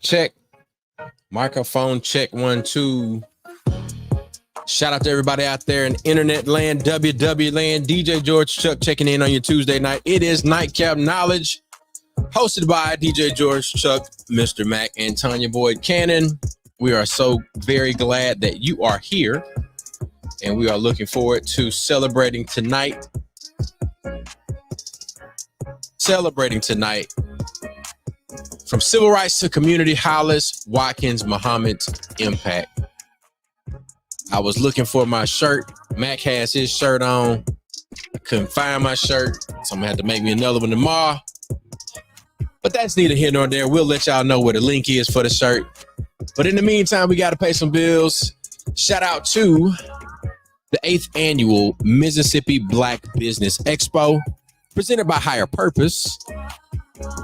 Check. Microphone check 1 2. Shout out to everybody out there in internet land, WW land. DJ George Chuck checking in on your Tuesday night. It is Nightcap Knowledge, hosted by DJ George Chuck, Mr. Mac, and Tanya Boyd Cannon. We are so very glad that you are here, and we are looking forward to celebrating tonight. From civil rights to community, Hollis Watkins Muhammad impact. I was looking for my shirt. Mac has his shirt on. I couldn't find my shirt, so I'm gonna have to make me another one tomorrow. But that's neither here nor there. We'll let y'all know where the link is for the shirt. But in the meantime, we got to pay some bills. Shout out to the 8th annual Mississippi Black Business Expo, presented by Higher Purpose,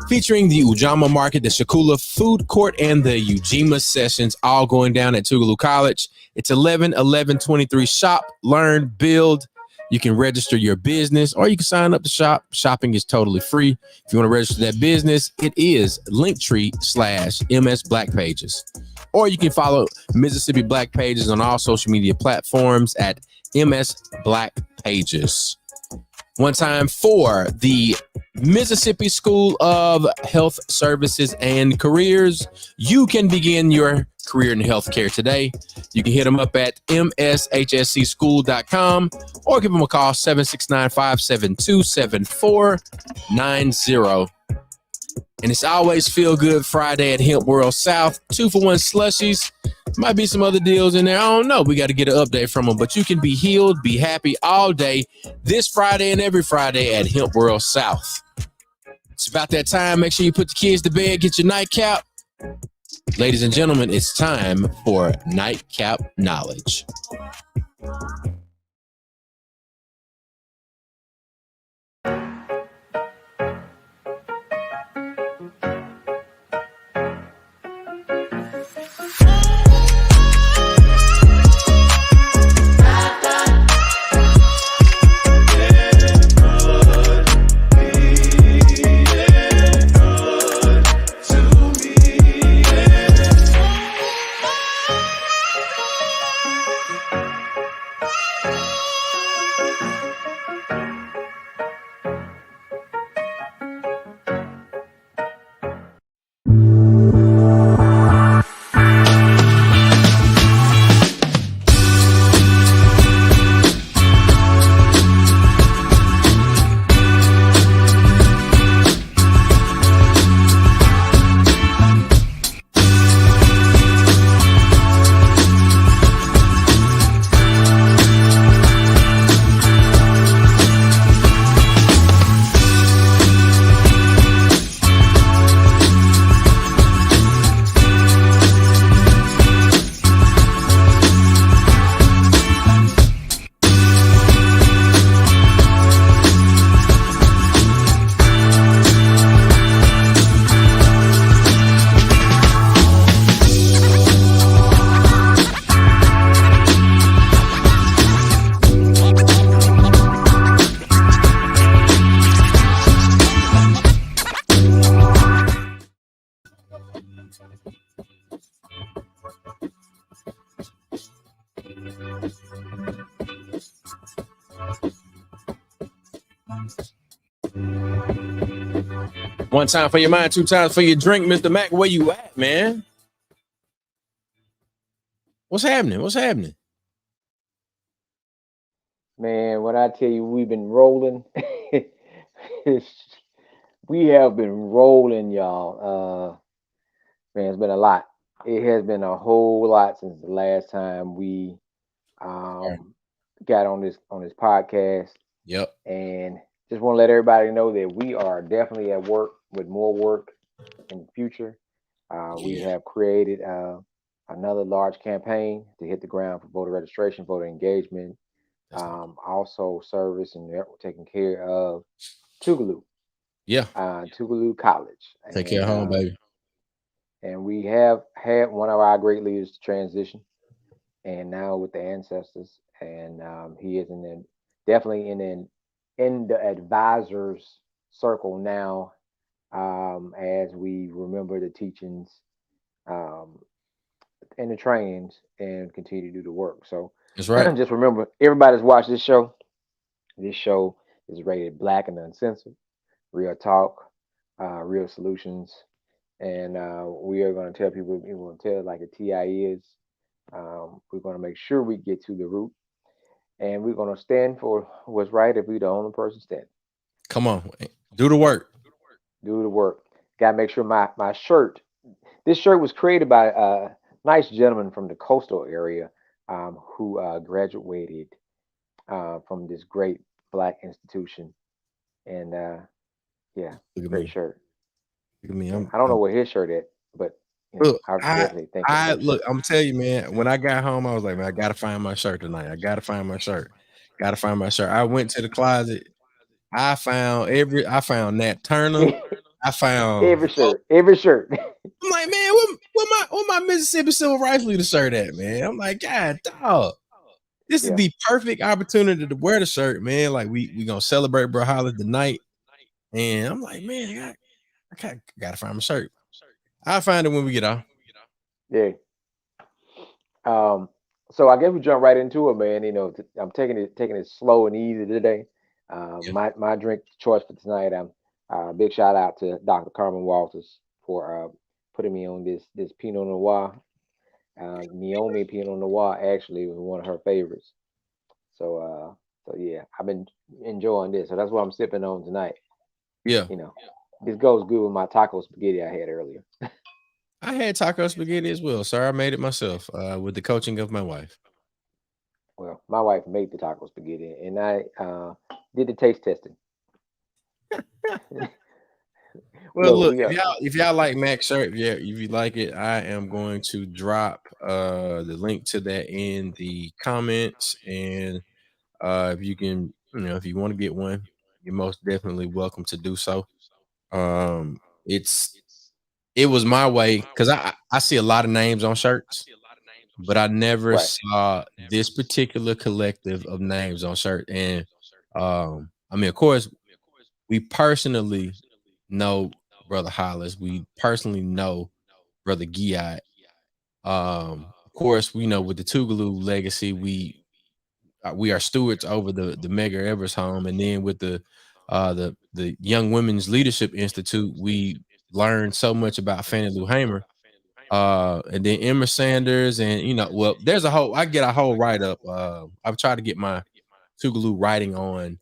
featuring the Ujamaa Market, the Shakula Food Court, and the Ujima Sessions, all going down at Tougaloo College. It's 11-11-23. Shop, learn, build. You can register your business, or you can sign up to shop. Shopping is totally free. If you want to register that business, it is Linktree/MS Black Pages. Or you can follow Mississippi Black Pages on all social media platforms at MS Black Pages. One time for the Mississippi School of Health Services and Careers. You can begin your career in healthcare today. You can hit them up at mshscschool.com or give them a call, 769-572-7490. And it's always Feel Good Friday at Hemp World South. 2-for-1 slushies. Might be some other deals in there. I don't know. We got to get an update from them. But you can be healed, be happy all day this Friday and every Friday at Hemp World South. It's about that time. Make sure you put the kids to bed, get your nightcap. Ladies and gentlemen, it's time for Nightcap Knowledge. One time for your mind, 2 times for your drink. Mr. Mac, where you at, man? What's happening? Man, when I tell you we've been rolling, we have been rolling, y'all. Man, it's been a lot. It has been a whole lot since the last time we got on this podcast. Yep. And just want to let everybody know that we are definitely at work with more work in the future. We Yeah. have created another large campaign to hit the ground for voter registration, voter engagement, That's right. also service and taking care of Tougaloo, Yeah. Tougaloo College, Take care of home, baby. and we have had one of our great leaders to transition, and now with the ancestors, and he is definitely in the advisors circle now, as we remember the teachings, um, and the trainings, and continue to do the work. So That's right. just remember, everybody's watched this show. This show is rated black and uncensored, real talk, real solutions, and we are going to tell people, we want to tell it like a TI is. We're going to make sure we get to the root, and we're going to stand for what's right if we're the only person standing. Come on. Do the work. Do the work. Got to make sure my shirt. This shirt was created by a nice gentleman from the coastal area, who graduated from this great black institution, and yeah, Look at great me. shirt. Look at me. Yeah, I don't know where his shirt at, but Look, I definitely think it's a I great look, shirt. I'm telling you, man, when I got home, I was like, man, I gotta find my shirt tonight. I gotta find my shirt. Gotta find my shirt. I went to the closet. I found Nat Turner. I found Every shirt, every shirt. I'm like, man, what my Mississippi Civil Rights Leader shirt at, man? I'm like, God, dog. This is Yeah, the perfect opportunity to wear the shirt, man. Like we gonna celebrate Bro Hollis tonight. And I'm like, man, gotta find my shirt. I'll find it when we get off. yeah. Um, so I guess we jump right into it, man. I'm taking it slow and easy today. Yeah. My drink choice for tonight. Big shout out to Dr. Carmen Walters for putting me on this Pinot Noir. Naomi Pinot Noir actually was one of her favorites. So yeah, I've been enjoying this. So that's what I'm sipping on tonight. Yeah. You know, this goes good with my taco spaghetti I had earlier. I had taco spaghetti as well, sir. I made it myself with the coaching of my wife. Well, my wife made the taco spaghetti, and I did the taste testing. Well, Look, look, we got if y'all like Mac shirt, yeah, if you like it, I am going to drop the link to that in the comments. And if you can, if you want to get one, you're most definitely welcome to do so. Um, it's it was my way because I see a lot of names on shirts, but I never right. saw this particular collective of names on shirt. And I mean, of course, we personally know Brother Hollis. We personally know Brother Giat. Of course, we know with the Tougaloo legacy, we are stewards over the Mega Evers home, and then with the Young Women's Leadership Institute, we learned so much about Fannie Lou Hamer, and then Emma Sanders, and well, there's a whole I get a whole write up. I've tried to get my Tougaloo writing on.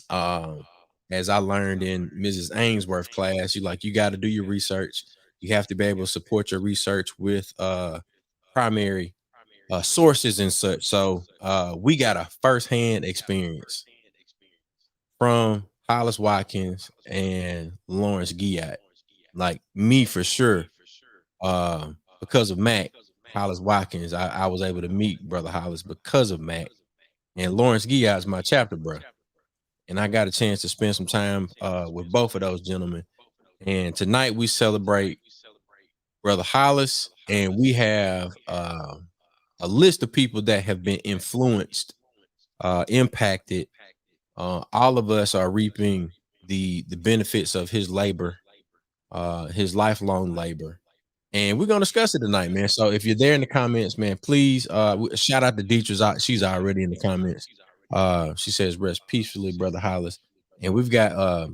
Um, as I learned in Mrs. Ainsworth class, you got to do your research. You have to be able to support your research with primary sources and such. So we got a firsthand experience from Hollis Watkins and Lawrence Giat. Like me for sure. Because of Mac, Hollis Watkins, I was able to meet Brother Hollis because of Mac. And Lawrence Giat's my chapter bro. And I got a chance to spend some time with both of those gentlemen. And tonight we celebrate Brother Hollis, and we have a list of people that have been influenced, impacted. All of us are reaping the benefits of his labor, his lifelong labor. And we're gonna discuss it tonight, man. So if you're there in the comments, man, please shout out to Dietrich. She's already in the comments. She says, "Rest peacefully, Brother Hollis." And we've got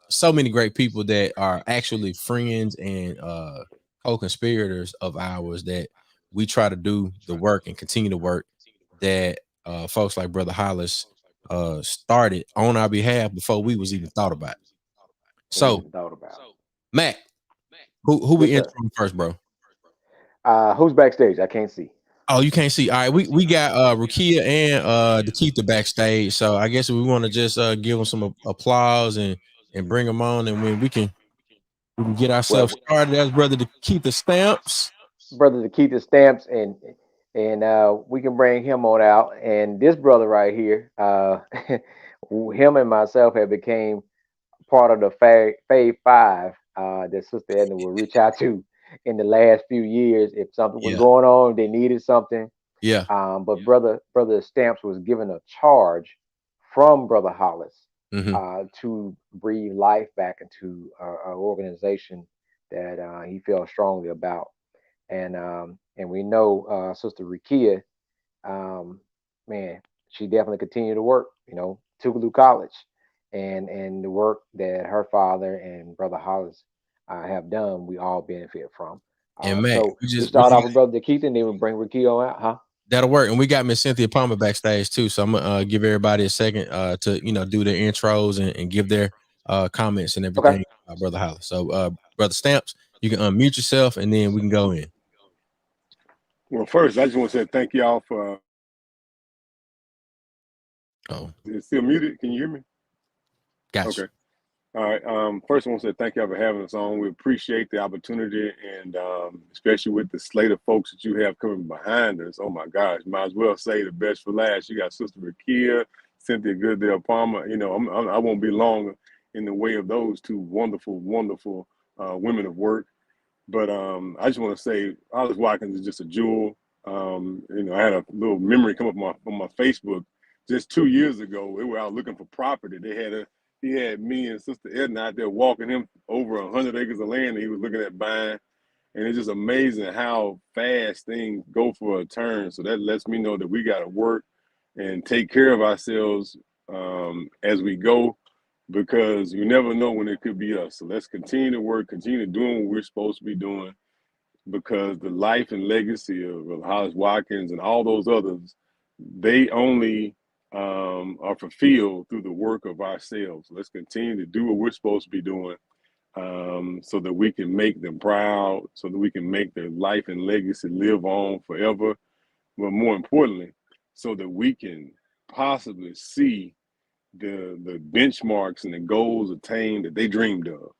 so many great people that are actually friends and co-conspirators of ours that we try to do the work and continue to work that folks like Brother Hollis started on our behalf before we was even thought about. We So, even thought about. Matt, who we Yes, intro sir. first, bro? Who's backstage? I can't see. Oh, you can't see. All right, we got Rukia and the Keith backstage. So I guess we want to just give them some applause and bring them on, and when we can get Well, ourselves started. That's brother to keep the stamps. brother to keep the stamps, and we can bring him on out. And this brother right here, him and myself have became part of the Fave Five that Sister Edna will reach out to in the last few years if something was Yeah, going on, they needed something. yeah. But brother Stamps was given a charge from brother Hollis Mm-hmm. to breathe life back into an organization that he felt strongly about, and we know Sister Rikia, um, man, she definitely continued to work. Tougaloo College, and the work that her father and brother Hollis have done, we all benefit from. And Mac, So we we just start really off with brother Keith, and then we bring Rikia out, huh? that'll work. And we got Miss Cynthia Palmer backstage too. So I'm gonna give everybody a second to do their intros and give their comments and Okay. everything, brother Hollis. So brother Stamps, you can unmute yourself and then we can go in. Well, first, I just want to say thank y'all for. Oh, It's still muted. Can you hear me? gotcha. Okay. All right. First, I want to say thank y'all for having us on. We appreciate the opportunity, and especially with the slate of folks that you have coming behind us. Oh my gosh, might as well say the best for last. You got Sister Rakia, Cynthia Goodell Palmer. I won't be long in the way of those two wonderful, wonderful women of work. But I just want to say, Hollis Watkins is just a jewel. I had a little memory come up on my Facebook just 2 years ago. We were out looking for property. He had me and Sister Edna out there walking him over 100 acres of land that he was looking at buying. And it's just amazing how fast things go for a turn. So that lets me know that we got to work and take care of ourselves as we go, because you never know when it could be us. So let's continue to work, continue doing what we're supposed to be doing, because the life and legacy of Hollis Watkins and all those others, they only are fulfilled through the work of ourselves. Let's continue to do what we're supposed to be doing, so that we can make them proud, so that we can make their life and legacy live on forever. But more importantly, so that we can possibly see the benchmarks and the goals attained that they dreamed of.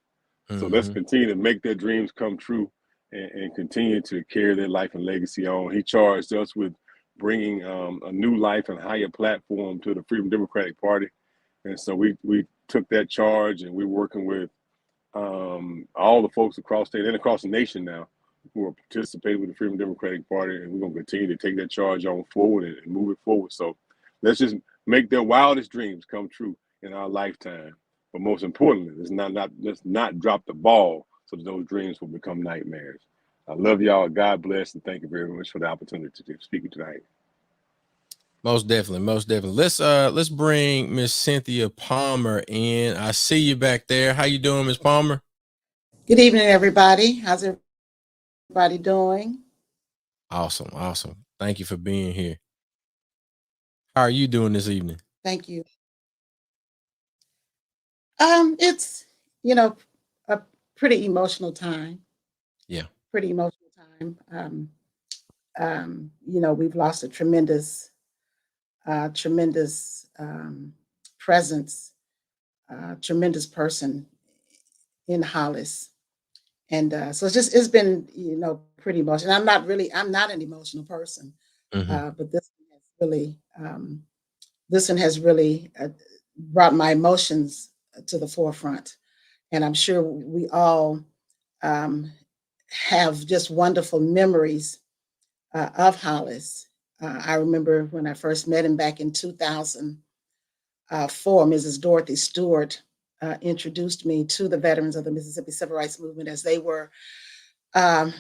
So let's Mm-hmm. continue to make their dreams come true, and continue to carry their life and legacy on. He charged us with bringing a new life and higher platform to the Freedom Democratic Party. And so we took that charge, and we're working with all the folks across state and across the nation now who are participating with the Freedom Democratic Party, and we're going to continue to take that charge on forward and move it forward. So let's just make their wildest dreams come true in our lifetime. But most importantly, let's not drop the ball so that those dreams will become nightmares. I love y'all. God bless, and thank you very much for the opportunity to speak tonight. Most definitely, most definitely. Let's bring Miss Cynthia Palmer in. I see you back there. How you doing, Miss Palmer? Good evening, everybody. How's everybody doing? Awesome, awesome. Thank you for being here. How are you doing this evening? Thank you. It's a pretty emotional time. Yeah. Pretty emotional time. We've lost a tremendous presence, tremendous person in Hollis, and so it's been pretty emotional. I'm not an emotional person, Mm-hmm. but this one has really brought my emotions to the forefront. And I'm sure we all have just wonderful memories of Hollis. I remember when I first met him back in 2004, Mrs. Dorothy Stewart introduced me to the veterans of the Mississippi Civil Rights Movement as they were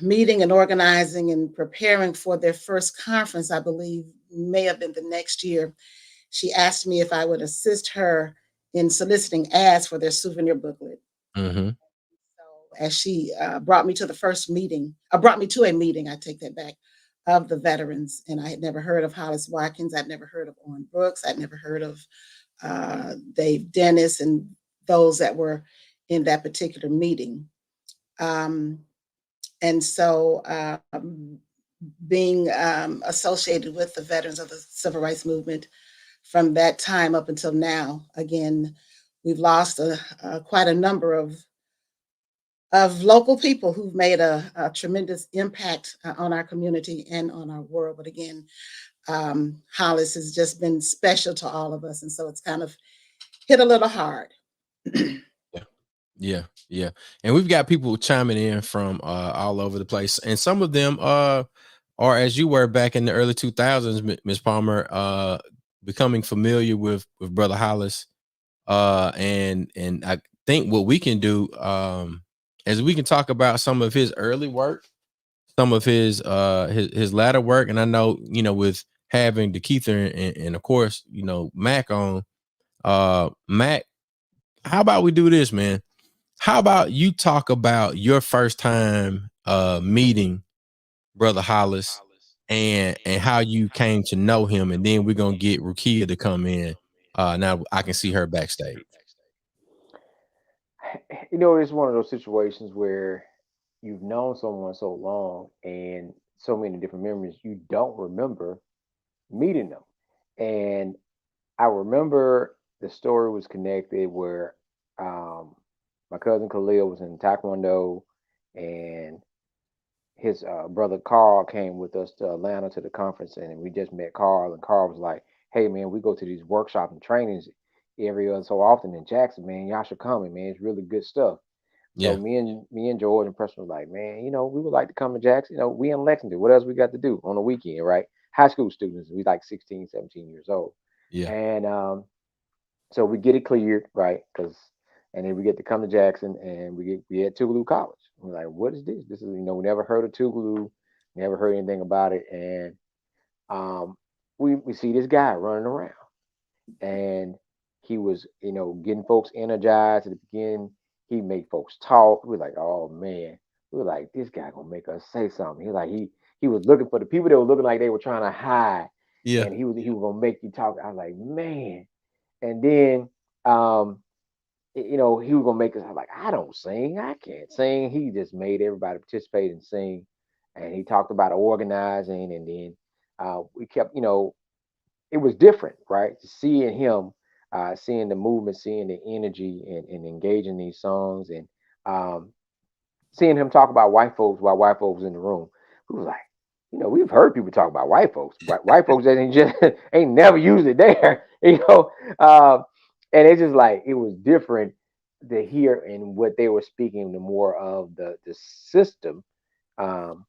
meeting and organizing and preparing for their first conference. I believe may have been the next year. She asked me if I would assist her in soliciting ads for their souvenir booklet. Mm-hmm. So as she brought me to a meeting, I take that back, of the veterans. And I had never heard of Hollis Watkins. I'd never heard of Owen Brooks. I'd never heard of Dave Dennis and those that were in that particular meeting. And so being associated with the veterans of the Civil Rights Movement from that time up until now. Again, we've lost quite a number of local people who've made a tremendous impact on our community and on our world. But again, Hollis has just been special to all of us. And so it's kind of hit a little hard. Yeah. And we've got people chiming in from all over the place. And some of them are, as you were back in the early 2000s, Ms. Palmer, becoming familiar with Brother Hollis. And I think what we can do is we can talk about some of his early work, some of his latter work. And I know, with having DeKeitha and of course, Mac on, Mac, how about we do this, man? How about you talk about your first time meeting Brother Hollis and how you came to know him, and then we're gonna get Rukia to come in. Now I can see her backstage. It's one of those situations where you've known someone so long and so many different memories, you don't remember meeting them. And I remember the story was connected where my cousin Khalil was in Taekwondo, and his brother Carl came with us to Atlanta to the conference, and we just met Carl. And Carl was like, "Hey, man, we go to these workshops and trainings every other so often in Jackson, man. Y'all should come, man. It's really good stuff." So Yeah, me and George and Preston was like, "Man, we would like to come to Jackson. We in Lexington. What else we got to do on the weekend, right? High school students. We like 16, 17 years old." yeah, And so we get it cleared, right? And then we get to come to Jackson, and we at Tougaloo College. We're like, "What is this? This is we never heard of Tougaloo, never heard anything about it." And we see this guy running around, and he was getting folks energized at the beginning. He made folks talk. We were like, "Oh man," we were like, "This guy gonna make us say something." He was looking for the people that were looking like they were trying to hide, yeah. and he was gonna make you talk. I was like, "Man." And then um he was gonna make us like, "I don't sing, I can't sing." He just made everybody participate and sing, and he talked about organizing, and then we kept, it was different, right? Seeing him, seeing the movement, seeing the energy, and engaging these songs, and um, seeing him talk about white folks while white folks was in the room. We was like, we've heard people talk about white folks, but white folks ain't just ain't never usually there, and it's just like it was different to hear and what they were speaking, the more of the system um,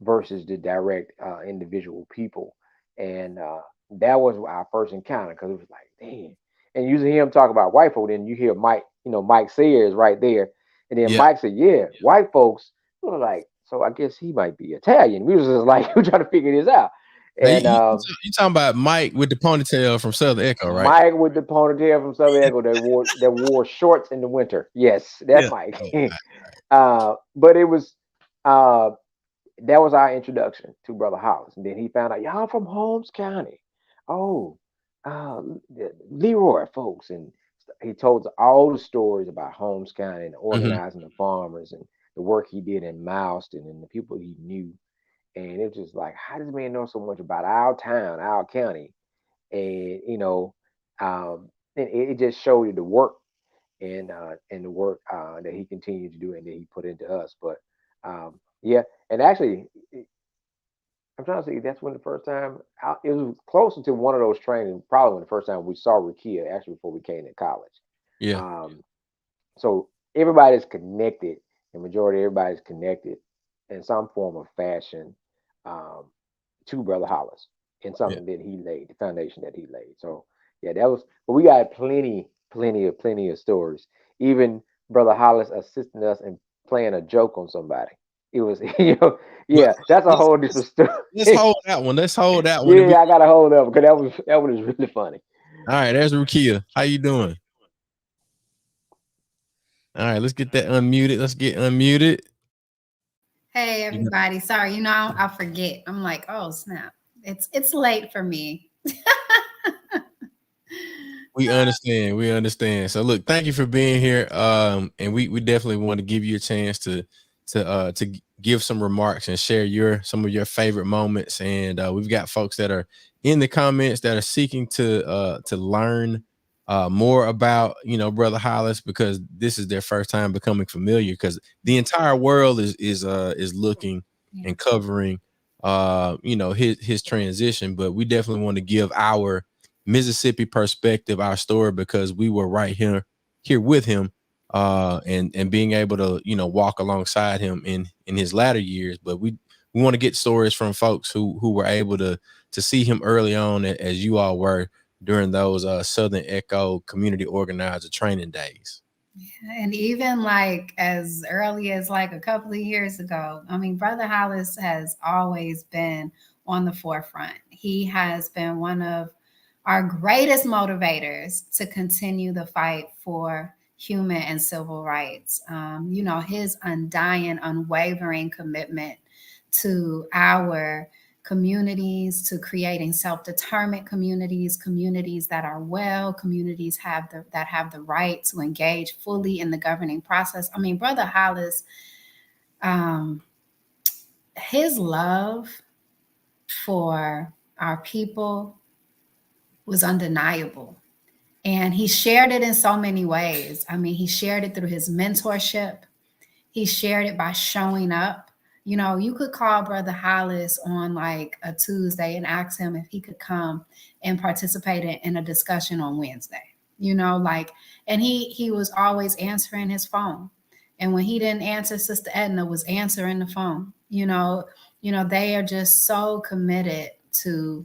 versus the direct individual people. And that was our first encounter, because it was like, damn. And usually hear him talk about white folk, then you hear Mike, Mike Sayers right there. And then Yeah. Mike said, "Yeah, white folks." We were like, so I guess he might be Italian. We was just like, we trying to figure this out. Now, And you talking about Mike with the ponytail from Southern Echo, right? Mike with the ponytail from Southern Echo that wore shorts in the winter. Yes, that Yeah. Mike. Oh, But it was uh that was our introduction to Brother Hollis. And then he found out, "Y'all from Holmes County." Oh, Leroy folks. And he told us all the stories about Holmes County and mhm. organizing the farmers and the work he did in Mileston and the people he knew. And it was just like, how does this man know so much about our town, our county? And it just showed you the work and the work that he continued to do and that he put into us. But yeah, and actually, I'm trying to say that's when the first time it was closer to one of those trainings, probably when the first time we saw Rukia, actually before we came to college. Yeah. Um, so everybody's connected, the majority of everybody's connected in some form of fashion um, to Brother Hollis in Yeah. something that he laid, the foundation that he laid. So yeah, that was. But we got plenty of stories. Even Brother Hollis assisting us in playing a joke on somebody. It was, Well, yeah, that's a let's, whole let's different story. let's hold that one. Let's hold that one. Yeah, I got a hold of it because that one is really funny. All right, there's Rukia. How you doing? All right, let's get that unmuted. Let's get unmuted. Hey everybody. Sorry, I forget. I'm like, oh snap. It's late for me. We understand. We understand. So look, thank you for being here. And we definitely want to give you a chance to to give some remarks and share some of your favorite moments. And we've got folks that are in the comments that are seeking to learn more about, Brother Hollis, because this is their first time becoming familiar, because the entire world is looking and covering his transition. But we definitely want to give our Mississippi perspective, our story, because we were right here with him, and being able to walk alongside him in his latter years. But we want to get stories from folks who were able to see him early on, as you all were during those Southern Echo community organizer training days. And even like as early as like a couple of years ago, I mean, Brother Hollis has always been on the forefront. He has been one of our greatest motivators to continue the fight for human and civil rights. His undying, unwavering commitment to our communities, to creating self-determined communities that are well, communities that have the right to engage fully in the governing process. I mean, Brother Hollis, his love for our people was undeniable. And he shared it in so many ways. I mean, he shared it through his mentorship. He shared it by showing up. You could call Brother Hollis on like a Tuesday and ask him if he could come and participate in a discussion on Wednesday, and he was always answering his phone. And when he didn't answer, Sister Edna was answering the phone. They are just so committed to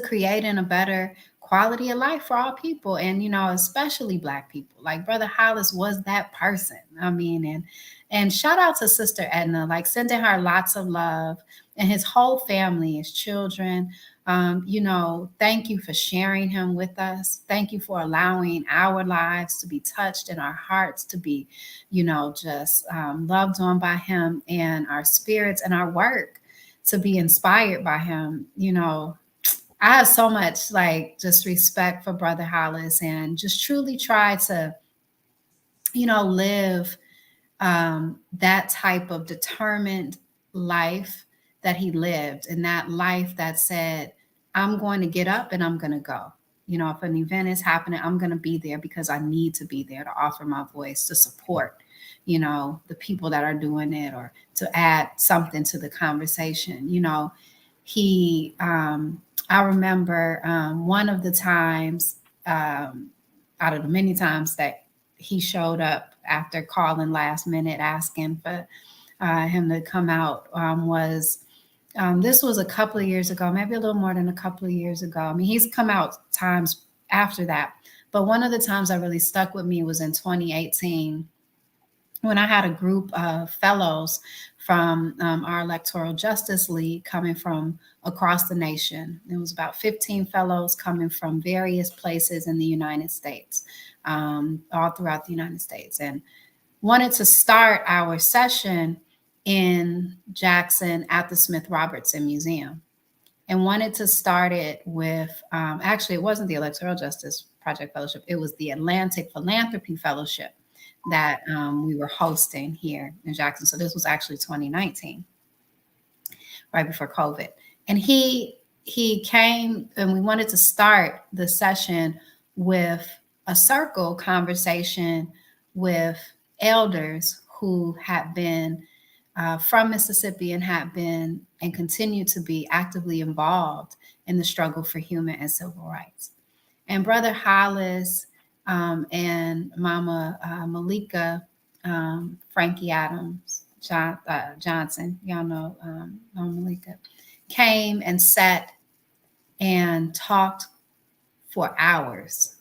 creating a better quality of life for all people, and especially Black people. Like Brother Hollis was that person. I mean, and shout out to Sister Edna, like sending her lots of love, and his whole family, his children. Thank you for sharing him with us. Thank you for allowing our lives to be touched and our hearts to be, just loved on by him, and our spirits and our work to be inspired by him. I have so much just respect for Brother Hollis, and just truly try to, live that type of determined life that he lived, and that life that said, I'm going to get up and I'm going to go. If an event is happening, I'm going to be there because I need to be there to offer my voice, to support, the people that are doing it, or to add something to the conversation. I remember one of the times, out of the many times that he showed up after calling last minute asking for him to come out, this was a couple of years ago, maybe a little more than a couple of years ago. I mean, he's come out times after that, but one of the times that really stuck with me was in 2018, when I had a group of fellows from our Electoral Justice League coming from across the nation. It was about 15 fellows coming from various places in the United States, all throughout the United States, and wanted to start our session in Jackson at the Smith Robertson Museum, and wanted to start it with, actually, it wasn't the Electoral Justice Project Fellowship, it was the Atlantic Philanthropy Fellowship that we were hosting here in Jackson. So this was actually 2019, right before COVID. And he came, and we wanted to start the session with a circle conversation with elders who had been from Mississippi and had been and continue to be actively involved in the struggle for human and civil rights. And Brother Hollis and Mama Malika, Frankie Adams Johnson, y'all know Mama Malika, came and sat and talked for hours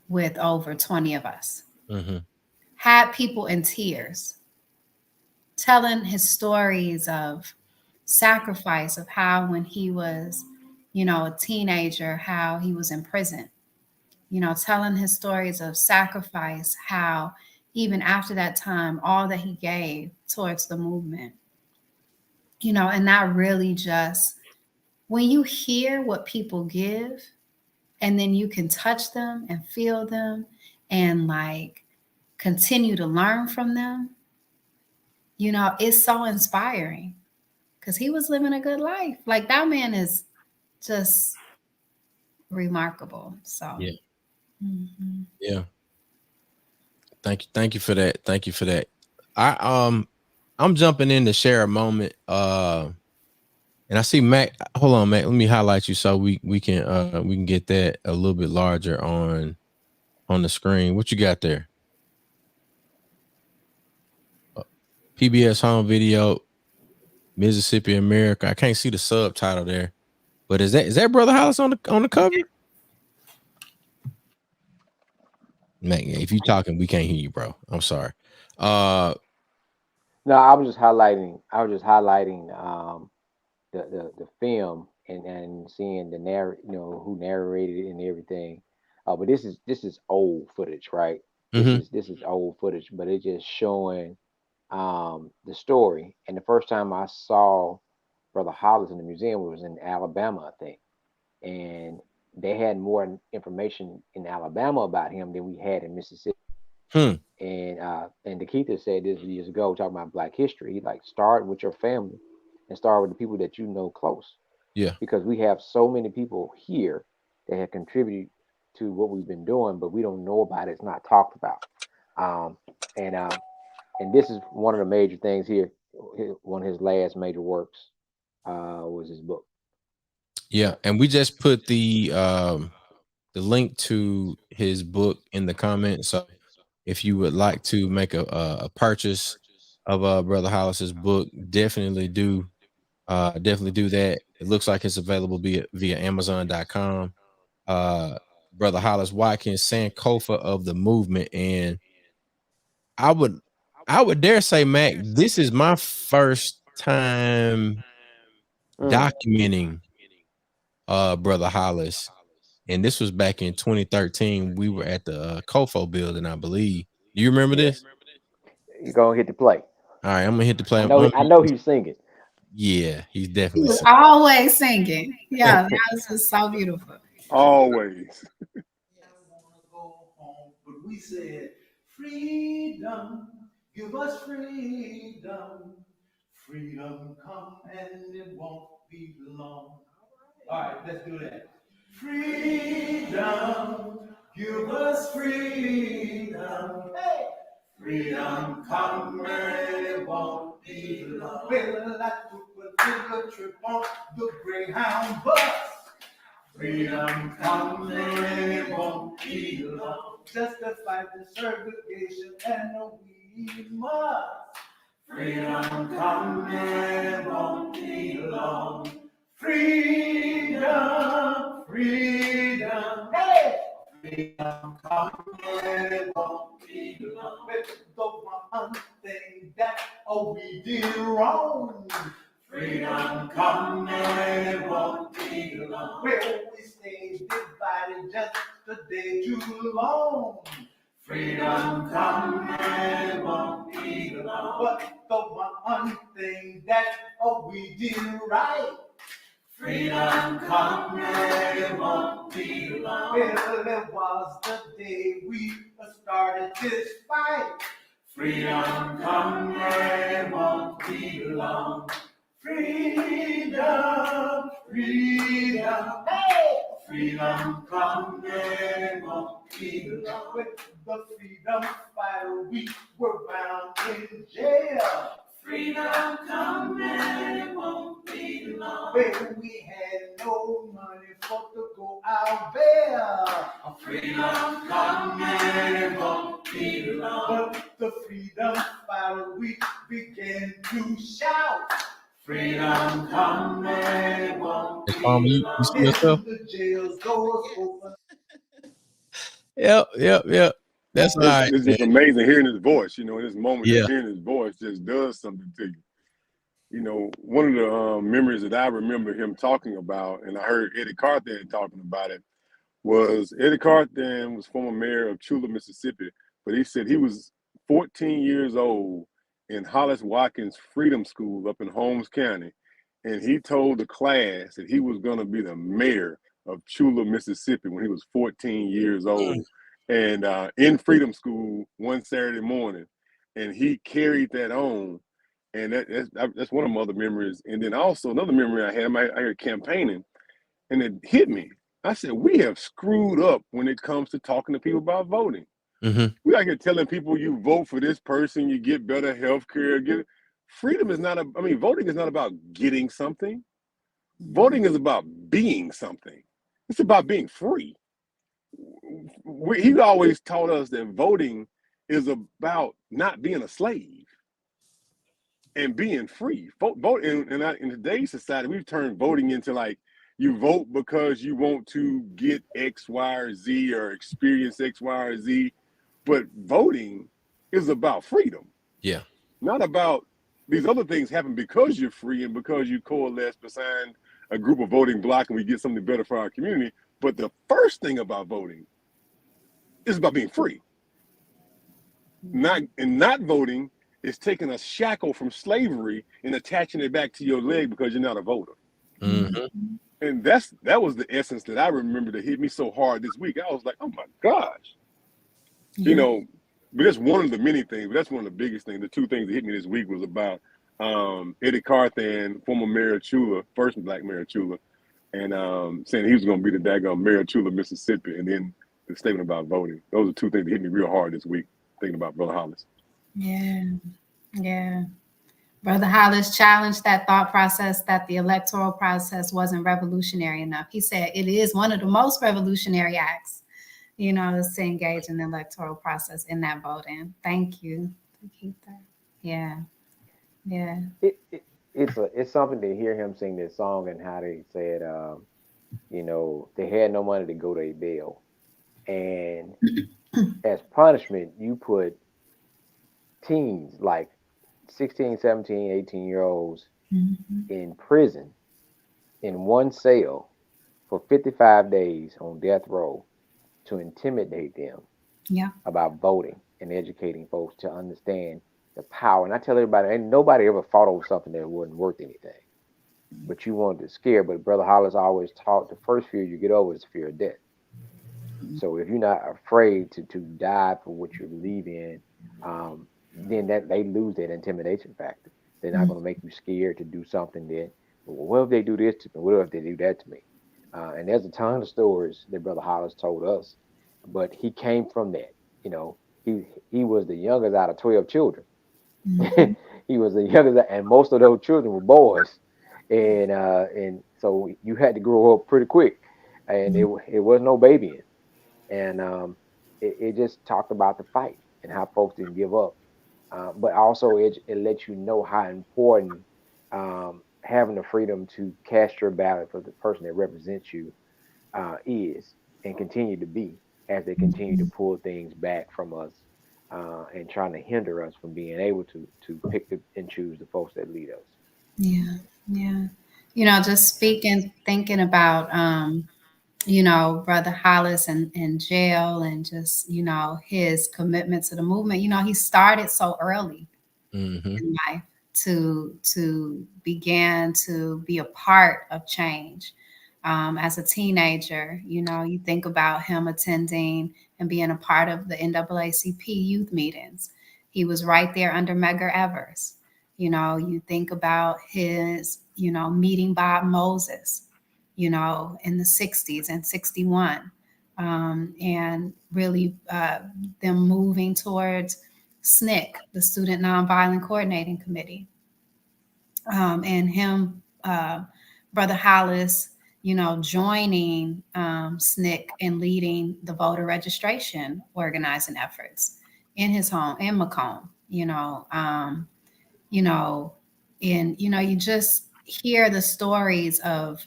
with over 20 of us. Mm-hmm. Had people in tears, telling his stories of sacrifice, of how when he was, a teenager, how he was in prison. Telling his stories of sacrifice, how even after that time, all that he gave towards the movement. And that really just, when you hear what people give, and then you can touch them and feel them and continue to learn from them, you know, it's so inspiring because he was living a good life. Like that man is just remarkable. So Yeah. mhm. Yeah. Thank you for that. Thank you for that. I'm jumping in to share a moment. And I see Mac. Hold on, Mac. Let me highlight you so we can get that a little bit larger on the screen. What you got there? PBS home video, Mississippi America. I can't see the subtitle there, but is that Brother Hollis on the cover? Mac, if you talking, we can't hear you, bro. I'm sorry. No, I was just highlighting. The film and seeing the who narrated it and everything. But this is old footage, right? This mhm. is this is old footage, but it's just showing the story. And the first time I saw Brother Hollis in the museum was in Alabama, I think, and they had more information in Alabama about him than we had in Mississippi. Hmm. And Nikita said this years ago, talking about Black history. He like start with your family and start with the people that you know close, Yeah. because we have so many people here that have contributed to what we've been doing, but we don't know about it. It's not talked about. Um, and this is one of the major things here. One of his last major works was his book. Yeah. And we just put the link to his book in the comments. So if you would like to make a purchase of Brother Hollis's book, definitely do that. It looks like it's available via Amazon.com. Brother Hollis Watkins, Sankofa of the movement. And I would dare say, Mac, this is my first time Mm. documenting Brother Hollis. And this was back in 2013. We were at the Kofo building, I believe. Do you remember Yeah, this? you gonna hit the play. All right, I'm gonna hit the play. I know he's singing. Yeah, he's He definitely was singing. always singing. Yeah, that was just so beautiful. Always. But we said, freedom, give us freedom. Freedom come and it won't be long. All right, let's do that. Freedom, give us freedom. Hey! Freedom come and it won't be long. Well, I took a little trip on the Greyhound bus. Freedom come and it won't be long. Just to fight the segregation and we must. Freedom come and it won't be long. Freedom, freedom, hey! Freedom come and it won't be long. With the one thing that we did wrong. Freedom come and it won't be long. Well, we stay divided just a day too long. Freedom come and it won't be long. But the one thing that we did right. Freedom come and it won't be long. Well, it was the day we started this fight. Freedom come and it won't be long. Freedom, freedom, hey! Freedom come and it won't be long. With the freedom fighter, we were bound in jail. Freedom come and it won't be long. When we had no money for to go out there. Freedom come and it won't be long. But the freedom fighter, we began to shout. Freedom come and it won't Hey, Palmer, be you long. see yourself? The jails doors open. Yep. That's all right, It's man. just amazing hearing his voice. You know, in this moment, Yeah. just hearing his voice just does something to you. You know, one of the memories that I remember him talking about, and I heard Eddie Carthan talking about it, was Eddie Carthan was former mayor of Chula, Mississippi, but he said he was 14 years old in Hollis Watkins Freedom School up in Holmes County, and he told the class that he was going to be the mayor of Chula, Mississippi when he was 14 years old. And in Freedom School one Saturday morning, and he carried that on. And that's one of my other memories. And then also another memory I had, I had campaigning, and it hit me. I said, we have screwed up when it comes to talking to people about voting. Mm-hmm. We out here telling people you vote for this person, you get better health care. Freedom is not voting is not about getting something. Voting is about being something. It's about being free. He always taught us that voting is about not being a slave and being free. Vote in today's society, we've turned voting into like you vote because you want to get X, Y, or Z or experience X, Y, or Z. But voting is about freedom. Yeah. Not about these other things happen because you're free and because you coalesce behind a group of voting bloc and we get something better for our community. But the first thing about voting is about being free. Not voting is taking a shackle from slavery and attaching it back to your leg because you're not a voter. Mm-hmm. And that was the essence that I remember that hit me so hard this week. I was like, oh my gosh. Yeah. You know, but that's one of the many things, but that's one of the biggest things. The two things that hit me this week was about Eddie Carthan, former mayor of Chula, first black mayor of Chula, and saying he was going to be the daggone mayor of Chula, Mississippi, and then the statement about voting. Those are two things that hit me real hard this week, thinking about Brother Hollis. Yeah. Yeah. Brother Hollis challenged that thought process that the electoral process wasn't revolutionary enough. He said it is one of the most revolutionary acts, you know, is to engage in the electoral process in that voting. Thank you. Yeah. Yeah. It's something to hear him sing this song and how they said, you know, they had no money to go to a bail. And as punishment, you put teens like 16, 17, 18-year-olds in prison in one cell for 55 days on death row to intimidate them about voting and educating folks to understand the power. And I tell everybody, ain't nobody ever fought over something that wasn't worth anything. But you wanted to scare. But Brother Hollis always taught the first fear you get over is fear of death. So if you're not afraid to die for what you believe in, then that they lose that intimidation factor. They're not going to make you scared to do something that, well, what if they do this to me? What if they do that to me? And there's a ton of stories that Brother Hollis told us, but he came from that. You know, he was the youngest out of 12 children. He was the youngest, and most of those children were boys, and so you had to grow up pretty quick, and it was no babying, and it just talked about the fight and how folks didn't give up, but also it lets you know how important having the freedom to cast your ballot for the person that represents you is and continue to be as they continue to pull things back from us. And trying to hinder us from being able to pick and choose the folks that lead us. Yeah, yeah. You know, just thinking about, you know, Brother Hollis in jail and just, you know, his commitment to the movement. You know, he started so early in life to begin to be a part of change. As a teenager, you know, you think about him attending and being a part of the NAACP youth meetings. He was right there under Medgar Evers. You know, you think about his, you know, meeting Bob Moses, you know, in the 60s and 61, and really them moving towards SNCC, the Student Nonviolent Coordinating Committee, and him, Brother Hollis, you know, joining SNCC and leading the voter registration organizing efforts in his home in Macomb, you know, and, you know, you just hear the stories of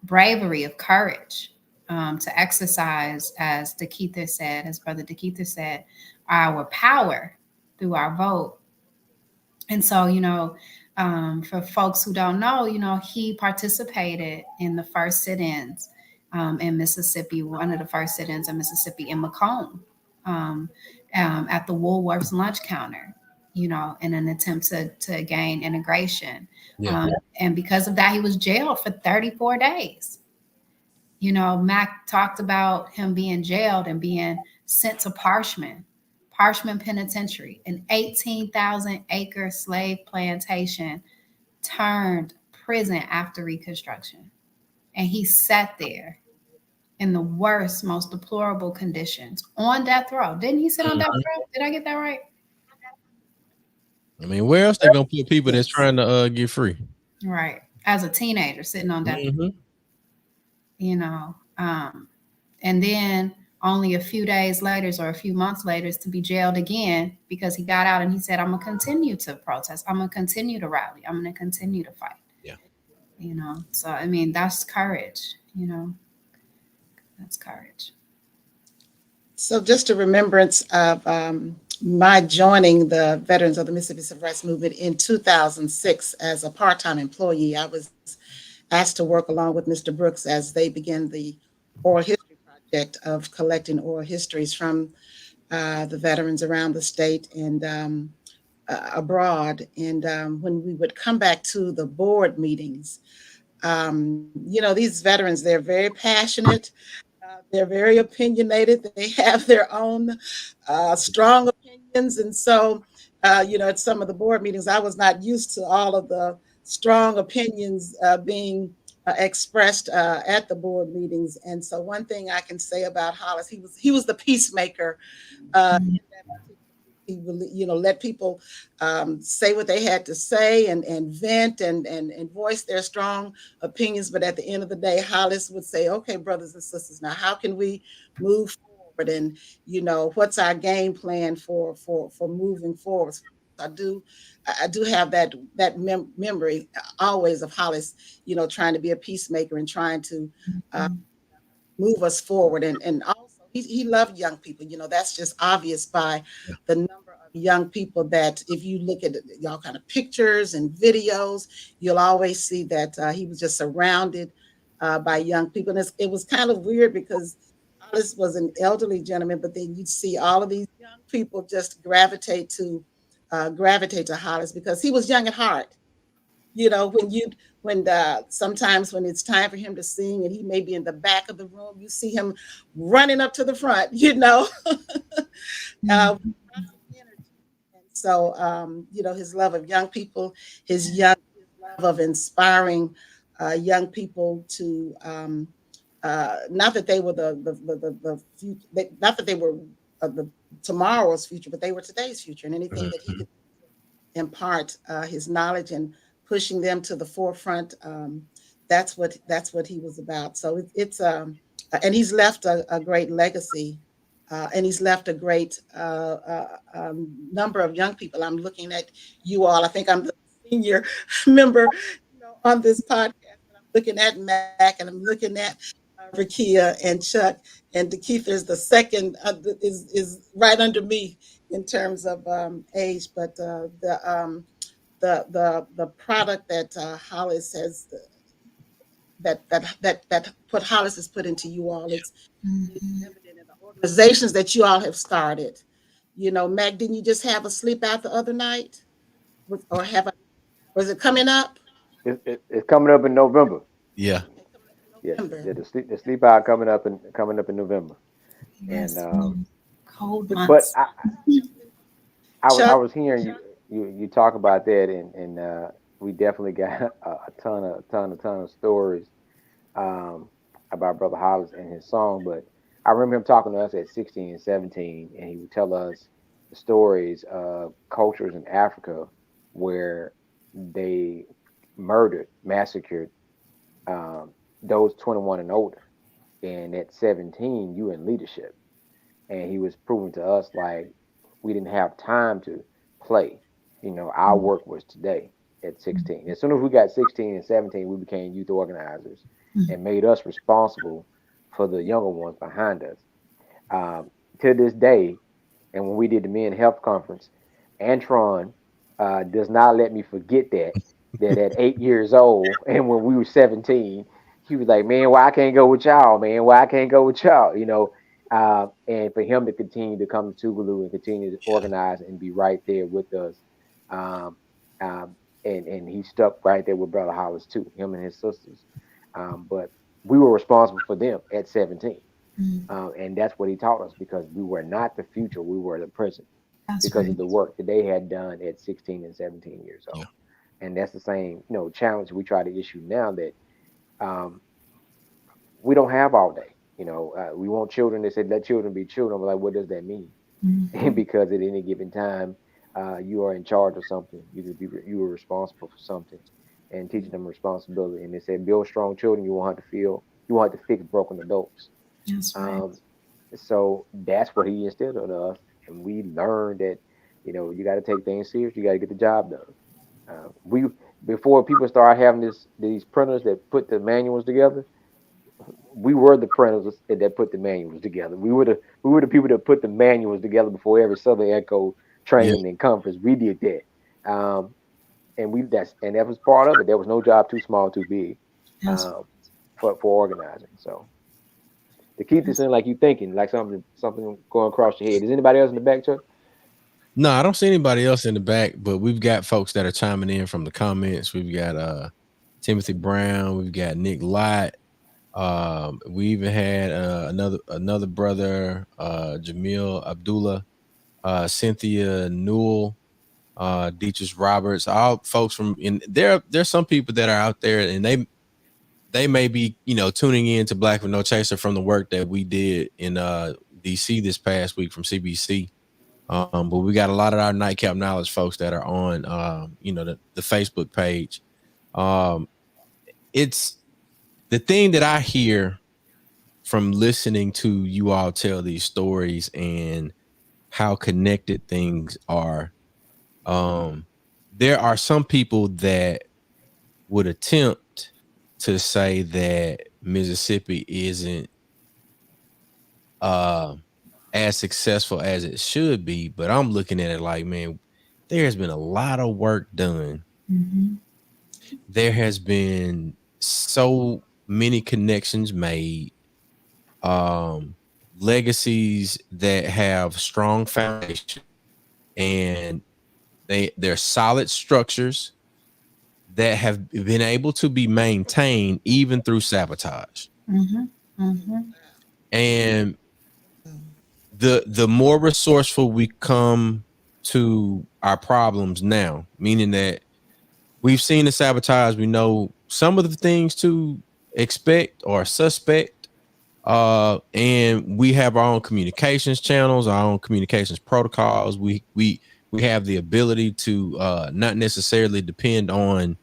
bravery, of courage, to exercise, as Brother DeKeither said, our power through our vote. And so, you know, for folks who don't know, you know, he participated in the first sit-ins in Mississippi, one of the first sit-ins in Mississippi in Macomb, at the Woolworth's lunch counter, you know, in an attempt to gain integration. And because of that, he was jailed for 34 days. You know, Mac talked about him being jailed and being sent to Parchman Harshman Penitentiary, an 18,000-acre slave plantation, turned prison after Reconstruction. And he sat there in the worst, most deplorable conditions on death row. Didn't he sit on death row? Did I get that right? I mean, where else they gonna put people that's trying to get free? Right. As a teenager sitting on death row. You know, and then only a few days later or a few months later to be jailed again because he got out and he said, I'm gonna continue to protest, I'm gonna continue to rally, I'm gonna continue to fight. Yeah. You know, so I mean, that's courage, you know. That's courage. So just a remembrance of my joining the Veterans of the Mississippi Civil Rights Movement in 2006 as a part-time employee. I was asked to work along with Mr. Brooks as they began the oral history project of collecting oral histories from the veterans around the state and abroad. And when we would come back to the board meetings, you know, these veterans, they're very passionate. They're very opinionated. They have their own strong opinions. And so, you know, at some of the board meetings, I was not used to all of the strong opinions being expressed at the board meetings. And so one thing I can say about Hollis, he was the peacemaker. He really, you know, let people say what they had to say and vent and voice their strong opinions. But at the end of the day, Hollis would say, okay, brothers and sisters, now how can we move forward? And, you know, what's our game plan for moving forward? I do have that memory always of Hollis, you know, trying to be a peacemaker and trying to move us forward. And also he loved young people. You know, that's just obvious by the number of young people that if you look at y'all kind of pictures and videos, you'll always see that he was just surrounded by young people. And it was kind of weird because Hollis was an elderly gentleman, but then you'd see all of these young people just gravitate to Hollis because he was young at heart. You know, when sometimes when it's time for him to sing and he may be in the back of the room, you see him running up to the front, you know. And so you know, his love of young people, his love of inspiring young people to not that they were the future, not that they were the tomorrow's future, but they were today's future, and anything that he could impart his knowledge and pushing them to the forefront. That's what he was about. So it's and he's left a great legacy, and he's left a great number of young people. I'm looking at you all. I think I'm the senior member, you know, on this podcast. And I'm looking at Mac, and I'm looking at Rakia and Chuck, and Keith is the second. Is right under me in terms of age, but the product that Hollis has that put Hollis has put into you all. It's evident in the organizations that you all have started. You know, Mac, didn't you just have a sleep out the other night? Was it coming up? It's coming up in November. Yeah. Yeah, the sleep out coming up in November. Yes, And cold but months. I was hearing you talk about that, and we definitely got a ton of stories about Brother Hollis and his song. But I remember him talking to us at 16 and 17, and he would tell us the stories of cultures in Africa where they massacred those 21 and older, and at 17 you in leadership. And he was proving to us like we didn't have time to play. You know, our work was today at 16. As soon as we got 16 and 17, we became youth organizers and made us responsible for the younger ones behind us. To this day, and when we did the Men Health Conference, Antron does not let me forget that at 8 years old and when we were 17, he was like, man, why I can't go with y'all, man? Why I can't go with y'all? You know, and for him to continue to come to Tougaloo and continue to organize and be right there with us. Um, and he stuck right there with Brother Hollis too, him and his sisters. But we were responsible for them at 17. And that's what he taught us, because we were not the future, we were the present, That's because right. of the work that they had done at 16 and 17 years Yeah. old. And that's the same, challenge we try to issue now, that um, we don't have all day. We want children. They said let children be children. I'm like, what does that mean? Mhm. Because at any given time, you are in charge of something. You are responsible for something, and teaching them responsibility. And they said build strong children. You won't have to fix broken adults. That's right. Um, so that's what he instilled in us, and we learned that you got to take things serious. You got to get the job done. We Before people start having these printers that put the manuals together, we were the printers that put the manuals together. We were the people that put the manuals together before every Southern Echo Yeah. training and conference. We did that, and that was part of it. There was no job too small, too big, That's, um, for organizing. So to keep this in, like you thinking, like something going across your head. Is anybody else in the back, Chuck? No, I don't see anybody else in the back, but we've got folks that are chiming in from the comments. We've got Timothy Brown, we've got Nick Lott. We even had another brother, Jamil Abdullah, Cynthia Newell, Deatrice Roberts, all folks from in there's some people that are out there, and they may be, tuning in to Black with No Chaser from the work that we did in DC this past week from CBC. But we got a lot of our Nightcap Knowledge folks that are on the Facebook page. Um, it's the thing that I hear from listening to you all tell these stories and how connected things are. Um, there are some people that would attempt to say that Mississippi isn't uh, as successful as it should be, but I'm looking at it like, man, there's been a lot of work done. mhm. There has been so many connections made, um, legacies that have strong foundation, and they're solid structures that have been able to be maintained even through sabotage. Mhm. Mhm. And the more resourceful we come to our problems now, meaning that we've seen the sabotage, we know some of the things to expect or suspect, and we have our own communications channels, our own communications protocols. We have the ability to not necessarily depend on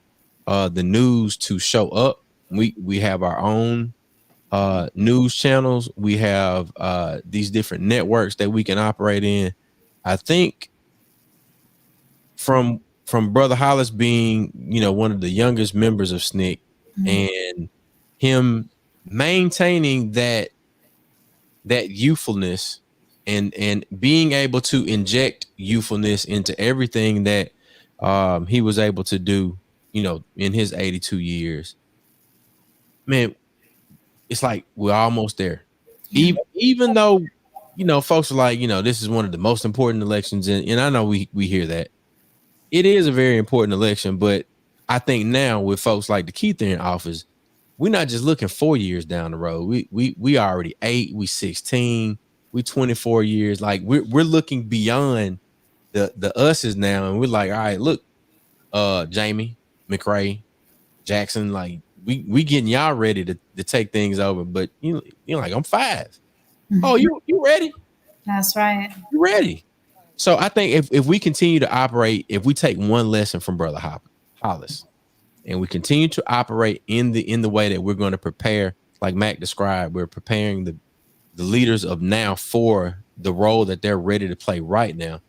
the news to show up. We have our own news channels. We have these different networks that we can operate in. I think from Brother Hollis being, one of the youngest members of SNCC, Mhm. and him maintaining that youthfulness, and being able to inject youthfulness into everything that he was able to do, in his 82 years. Man, it's like we're almost there. Yeah. Even though, folks are like, this is one of the most important elections, and I know we hear that. It is a very important election, but I think now with folks like the Keith in office, we're not just looking 4 years down the road. We already 8, we 16, we 24 years. Like we're looking beyond the us's now, and we're like, all right, look, Jamie, McRae, Jackson, like we getting y'all ready to take things over. But you're like, I'm 5. Oh, Mhm. you ready? That's right. You ready? So I think if we continue to operate, if we take one lesson from Brother Hollis, and we continue to operate in the way that we're going to prepare, like Mac described, we're preparing the leaders of now for the role that they're ready to play right now,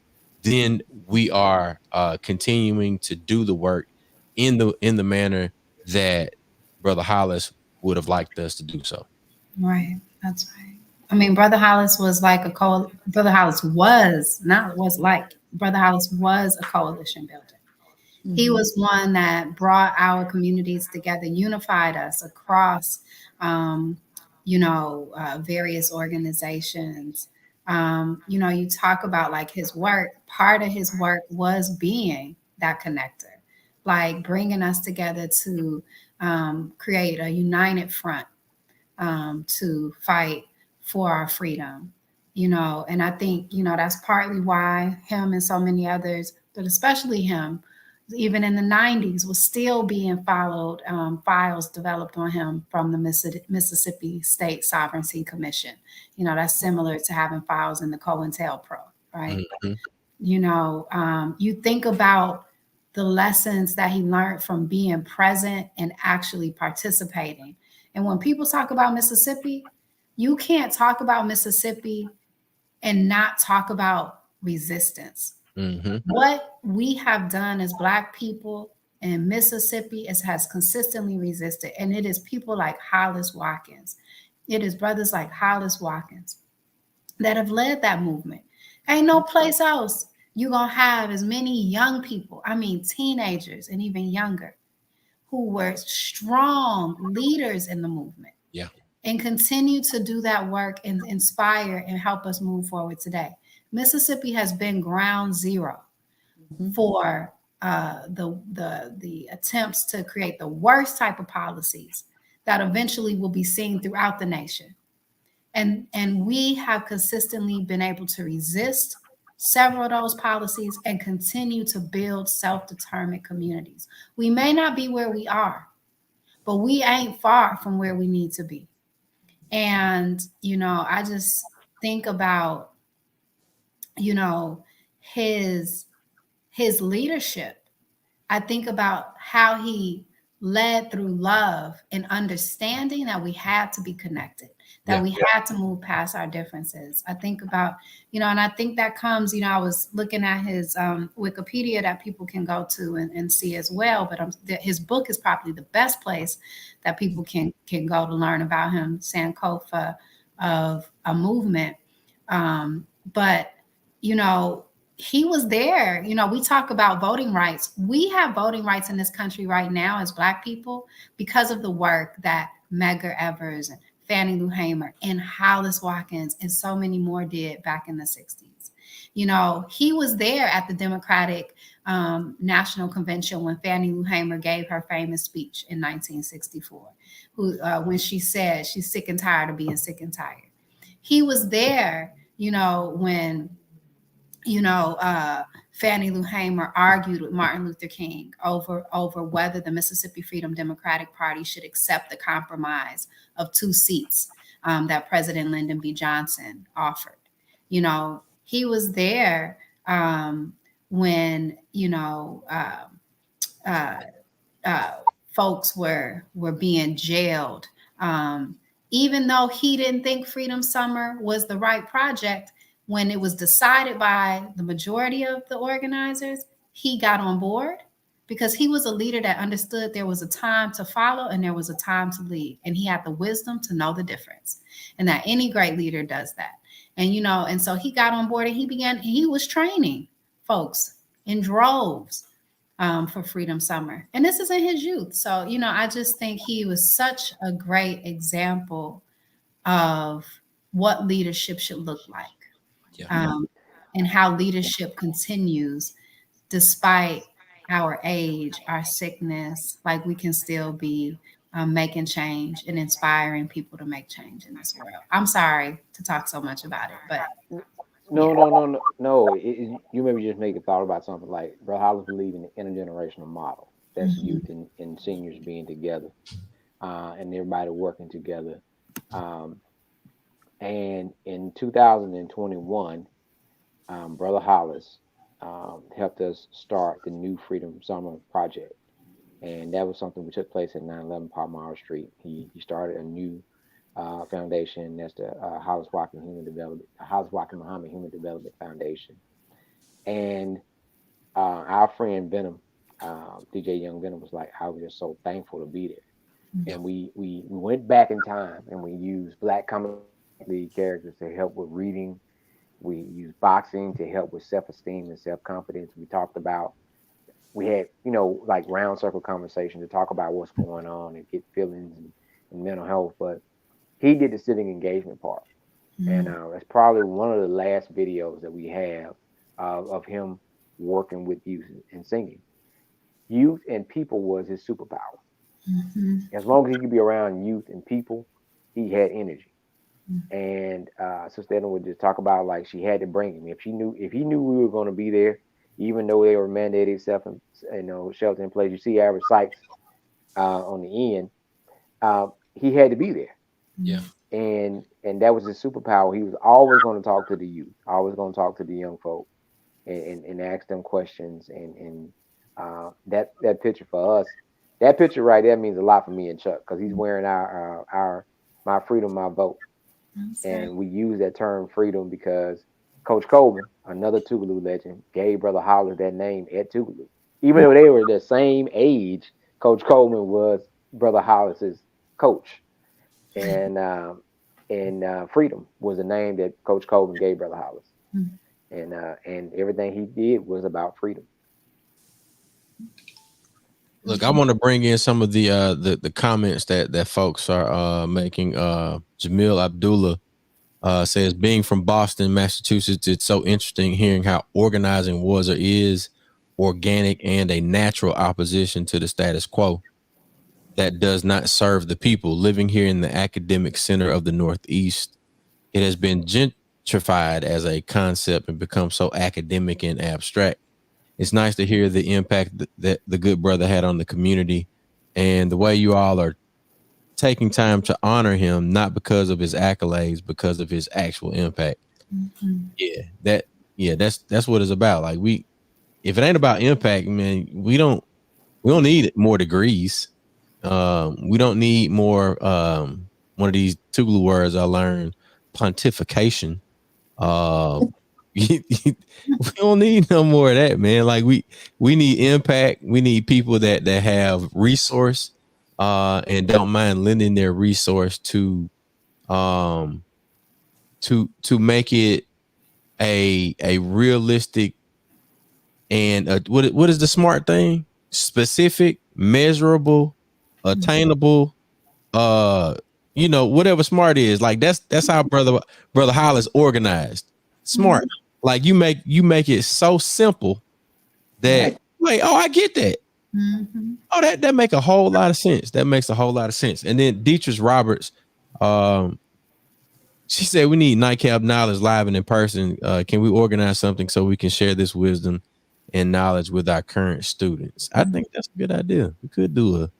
then we are continuing to do the work in the manner that Brother Hollis would have liked us to do so. Right. That's right. I mean, Brother Hollis was like Brother Hollis was not was like Brother Hollis was a coalition builder. He was one that brought our communities together, unified us across, various organizations. You talk about like his work. Part of his work was being that connector, like bringing us together to create a united front to fight for our freedom, and I think, that's partly why him and so many others, but especially him, even in the 90s, was still being followed, files developed on him from the Mississippi State Sovereignty Commission. That's similar to having files in the COINTELPRO, right? Mhm. You think about the lessons that he learned from being present and actually participating. And when people talk about Mississippi, you can't talk about Mississippi and not talk about resistance. Mhm. What we have done as Black people in Mississippi has consistently resisted. And it is people like Hollis Watkins. It is brothers like Hollis Watkins that have led that movement. Ain't no place else you're going to have as many young people, I mean, teenagers and even younger, who were strong leaders in the movement. Yeah. And continue to do that work and inspire and help us move forward today. Mississippi has been ground zero for the attempts to create the worst type of policies that eventually will be seen throughout the nation. And we have consistently been able to resist several of those policies and continue to build self-determined communities. We may not be where we are, but we ain't far from where we need to be. And, I just think about, his leadership. I think about how he led through love and understanding that we had to be connected, that we had to move past our differences. I think about, and I think that comes, I was looking at his Wikipedia that people can go to and see as well. But his book is probably the best place that people can go to learn about him, Sankofa of a Movement. But, he was there. We talk about voting rights. We have voting rights in this country right now as Black people because of the work that Medgar Evers and Fannie Lou Hamer and Hollis Watkins and so many more did back in the 60s. He was there at the Democratic National Convention when Fannie Lou Hamer gave her famous speech in 1964, when she said she's sick and tired of being sick and tired. He was there, when Fannie Lou Hamer argued with Martin Luther King over whether the Mississippi Freedom Democratic Party should accept the compromise of 2 seats that President Lyndon B. Johnson offered. He was there when folks were being jailed. Even though he didn't think Freedom Summer was the right project, when it was decided by the majority of the organizers, he got on board because he was a leader that understood there was a time to follow and there was a time to lead. And he had the wisdom to know the difference, and that any great leader does that. And, and so he got on board and he was training folks in droves for Freedom Summer. And this is in his youth. So, I just think he was such a great example of what leadership should look like. And how leadership continues despite our age, our sickness, like we can still be making change and inspiring people to make change in this world. I'm sorry to talk so much about it, but No. You maybe just make a thought about something like Brother Hollis believe in the intergenerational model. That's youth and seniors being together, and everybody working together. And in 2021, Brother Hollis helped us start the new Freedom Summer Project. And that was something that took place at 911 Palmyra Street. He started a new foundation. That's the Hollis Watkins Muhammad Human Development Foundation. And our friend Venom, DJ Young Venom, was like, I was just so thankful to be there. And we went back in time and we used Black comic lead characters to help with reading. We used boxing to help with self-esteem and self-confidence. We had, like round circle conversation to talk about what's going on and get feelings and mental health. But he did the civic engagement part. And it's probably one of the last videos that we have of him working with youth and singing. Youth and people was his superpower. As long as he could be around youth and people, he had energy. And Sister Edna would just talk about like she had to bring him if he knew we were going to be there, even though they were mandated shelter in place. You see Average Sykes on the end. He had to be there, Yeah. and that was his superpower. He was always going to talk to the youth, always going to talk to the young folk, and ask them questions. And that picture for us, that picture right there means a lot for me and Chuck because he's wearing our my freedom, my vote. And we use that term freedom because Coach Coleman, another Tougaloo legend, gave Brother Hollis that name at Tougaloo. Even though they were the same age, Coach Coleman was Brother Hollis's coach. And freedom was the name that Coach Coleman gave Brother Hollis. And everything he did was about freedom. Look, I want to bring in some of the comments that folks are making. Jamil Abdullah says, being from Boston, Massachusetts, it's so interesting hearing how organizing was or is organic and a natural opposition to the status quo that does not serve the people. Living here in the academic center of the Northeast, it has been gentrified as a concept and become so academic and abstract. It's nice to hear the impact that the good brother had on the community and the way you all are taking time to honor him, not because of his accolades, because of his actual impact. That's what it's about. Like if it ain't about impact, man, we don't need more degrees. We don't need more one of these Tougaloo words I learned, pontification. We don't need no more of that, man. Like we need impact. We need people that have resource and don't mind lending their resource to make it a realistic and what is the smart thing? Specific, measurable, attainable, whatever smart is. Like that's how brother Hollis organized. Smart. Like you make it so simple that like, oh, I get that. Oh, that make a whole lot of sense. That makes a whole lot of sense. And then Deatrice Roberts, she said we need Nightcap Knowledge live and in person. Can we organize something so we can share this wisdom and knowledge with our current students? I think that's a good idea. We could do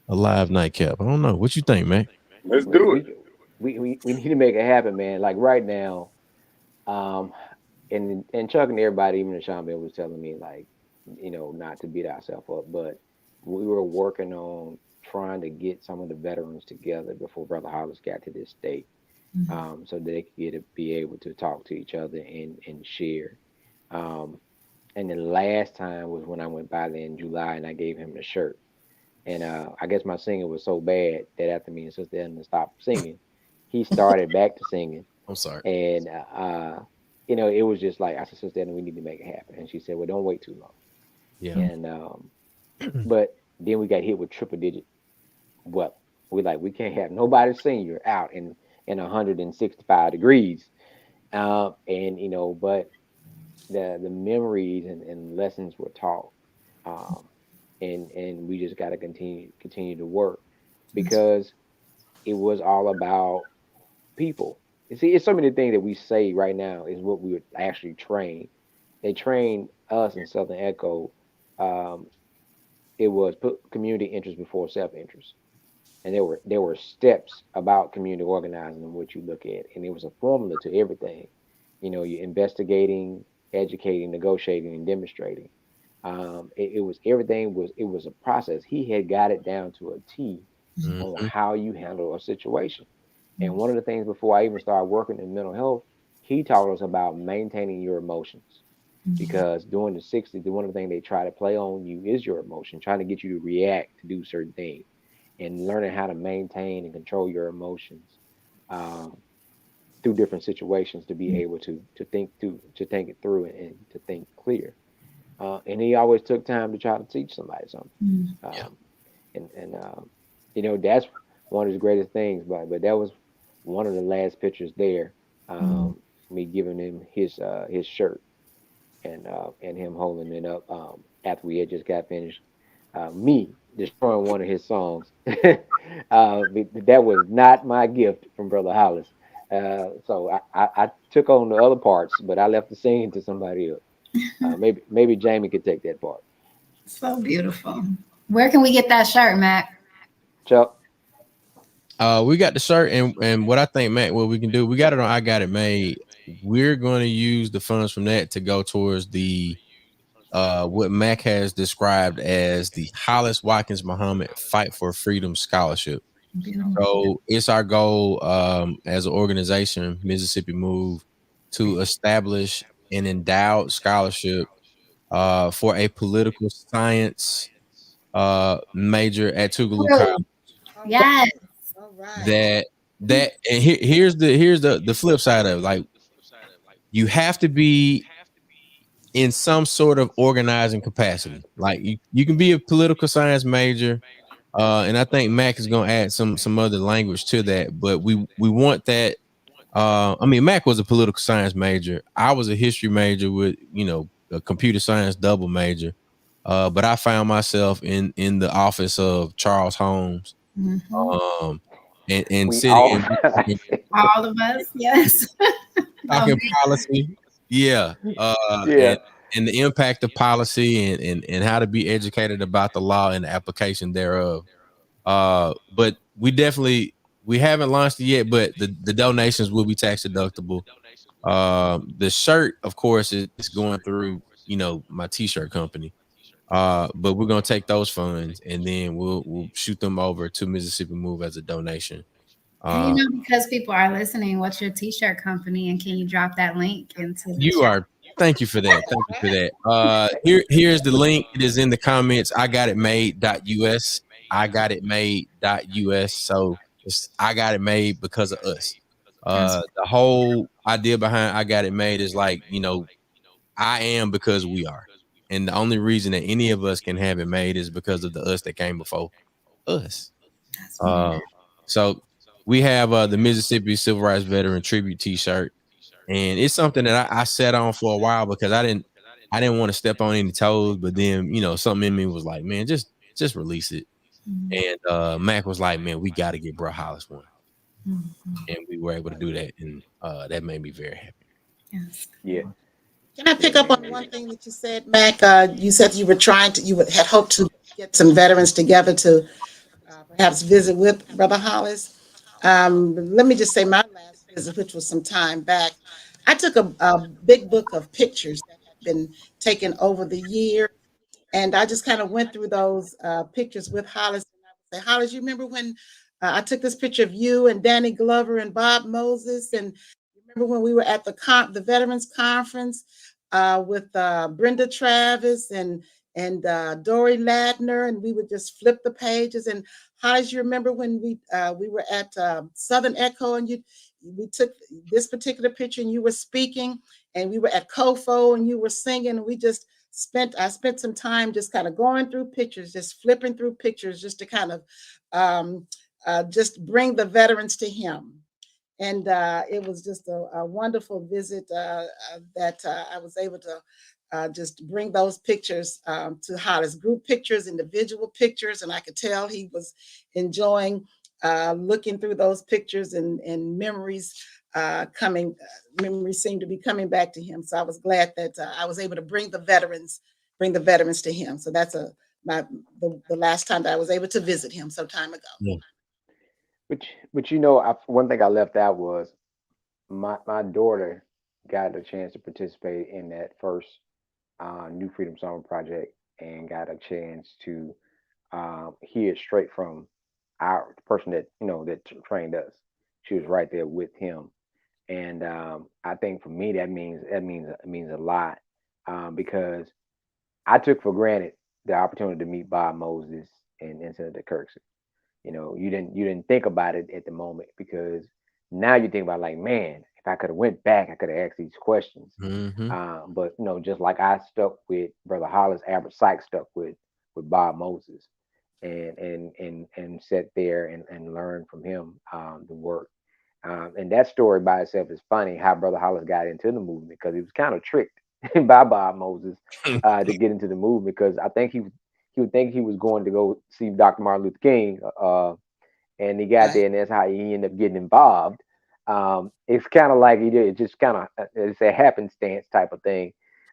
a live nightcap. I don't know. What you think, man? Let's do it. We need to make it happen, man. Like right now, and Chuck and everybody, even Sean Bill was telling me like, not to beat ourselves up, but we were working on trying to get some of the veterans together before Brother Hollis got to this state, so they could be able to talk to each other and share. And the last time was when I went by there in July and I gave him the shirt. And I guess my singing was so bad that after me and Sister Edna stopped singing, he started back to singing. I'm sorry. And it was just like I said, Sister Edna, we need to make it happen. And she said, well, don't wait too long. Yeah. And but then we got hit with triple digit. Well, we can't have nobody senior out in 165 degrees. But the memories and lessons were taught. And we just got to continue to work because it was all about people. You see, it's so many things that we say right now is what we would actually train. They trained us in Southern Echo. It was put community interest before self-interest, and there were steps about community organizing in which you look at, and it was a formula to everything. You're investigating, educating, negotiating, and demonstrating. It was everything it was a process. He had got it down to a T on how you handle a situation. And one of the things before I even started working in mental health, he taught us about maintaining your emotions. Because during the 60s, one of the things they try to play on you is your emotion, trying to get you to react to do certain things, and learning how to maintain and control your emotions through different situations to be able to think it through and to think clear. And he always took time to try to teach somebody something. That's one of his greatest things. But that was one of the last pictures there. Me giving him his shirt and him holding it up after we had just got finished. Me destroying one of his songs. That was not my gift from Brother Hollis. So I took on the other parts, but I left the singing to somebody else. Maybe Jamie could take that part. So beautiful. Where can we get that shirt, Mac? Chuck, We got the shirt, and what I think, Matt, what we can do, we got it on I Got It Made. We're going to use the funds from that to go towards the what Mac has described as the Hollis Watkins Muhammad Fight for Freedom Scholarship. Beautiful. So it's our goal as an organization, Mississippi Move, to establish an endowed scholarship for a political science major at Tougaloo College. All Yes. right. All right. And here's the flip side of it. Like, you have to be in some sort of organizing capacity. Like, you can be a political science major, and I think Mac is going to add some other language to that. But we want that. I mean, Mac was a political science major. I was a history major with a computer science double major. But I found myself in the office of Charles Holmes, Mhm. um, and we sitting all. and All of us, yes. talking policy. Yeah. Yeah. And the impact of policy and how to be educated about the law and the application thereof. But we haven't launched it yet, but the donations will be tax deductible. The shirt, of course, is going through, my t-shirt company. But we're gonna take those funds and then we'll shoot them over to Mississippi Move as a donation. And Uh, because people are listening, what's your t-shirt company? And can you drop that link into the you chat? are Thank you for that. Thank you for that. Here's the link. It is in the comments. I got it made.us. I got it made.us. So it's I got it made because of us. That's The whole idea behind I got it made is like, I am because we are. And the only reason that any of us can have it made is because of the us that came before us. that's Uh, so we have the Mississippi Civil Rights Veteran Tribute T-shirt, and it's something that I sat on for a while because I didn't want to step on any toes, but then something in me was like, man, just release it. And Mac was like, man, we got to get Bro Hollis one, and we were able to do that, and that made me very happy. Yes. Yeah. Can I pick Yeah, up on man. one thing that you said, Mac? You said had hoped to get some veterans together to perhaps visit with Brother Hollis. Let me just say my last visit, which was some time back, I took a big book of pictures that had been taken over the year. And I just kind of went through those pictures with Hollis. And I would say, Hollis, you remember when I took this picture of you and Danny Glover and Bob Moses? And you remember when we were at the Veterans Conference with Brenda Travis and Dory Ladner, and we would just flip the pages. And Hollis, you remember when we were at Southern Echo, and we took this particular picture, and you were speaking, and we were at COFO, and you were singing, and I spent some time just kind of going through pictures, just flipping through pictures, just to kind of just bring the veterans to him. And it was just a wonderful visit that I was able to just bring those pictures to Hollis, group pictures, individual pictures, and I could tell he was enjoying looking through those pictures, and memories memories seemed to be coming back to him. So I was glad that I was able to bring the veterans to him. So that's the last time that I was able to visit him some time ago. Yeah. But one thing I left out was my daughter got a chance to participate in that first New Freedom Summer Project and got a chance to hear straight from the person that trained us. She was right there with him, and I think for me that means a lot because I took for granted the opportunity to meet Bob Moses and Senator Kirksey. You didn't think about it at the moment because now you think about like, man, if I could have went back, I could have asked these questions. Mm-hmm. But just like I stuck with Brother Hollis, Albert Sykes stuck with Bob Moses, and sat there and learned from him the work. And that story by itself is funny how Brother Hollis got into the movement because he was kind of tricked by Bob Moses to get into the movement because I think he would think he was going to go see Dr. Martin Luther King, and he got there, and that's how he ended up getting involved. It's kind of like it's just kind of it's a happenstance type of thing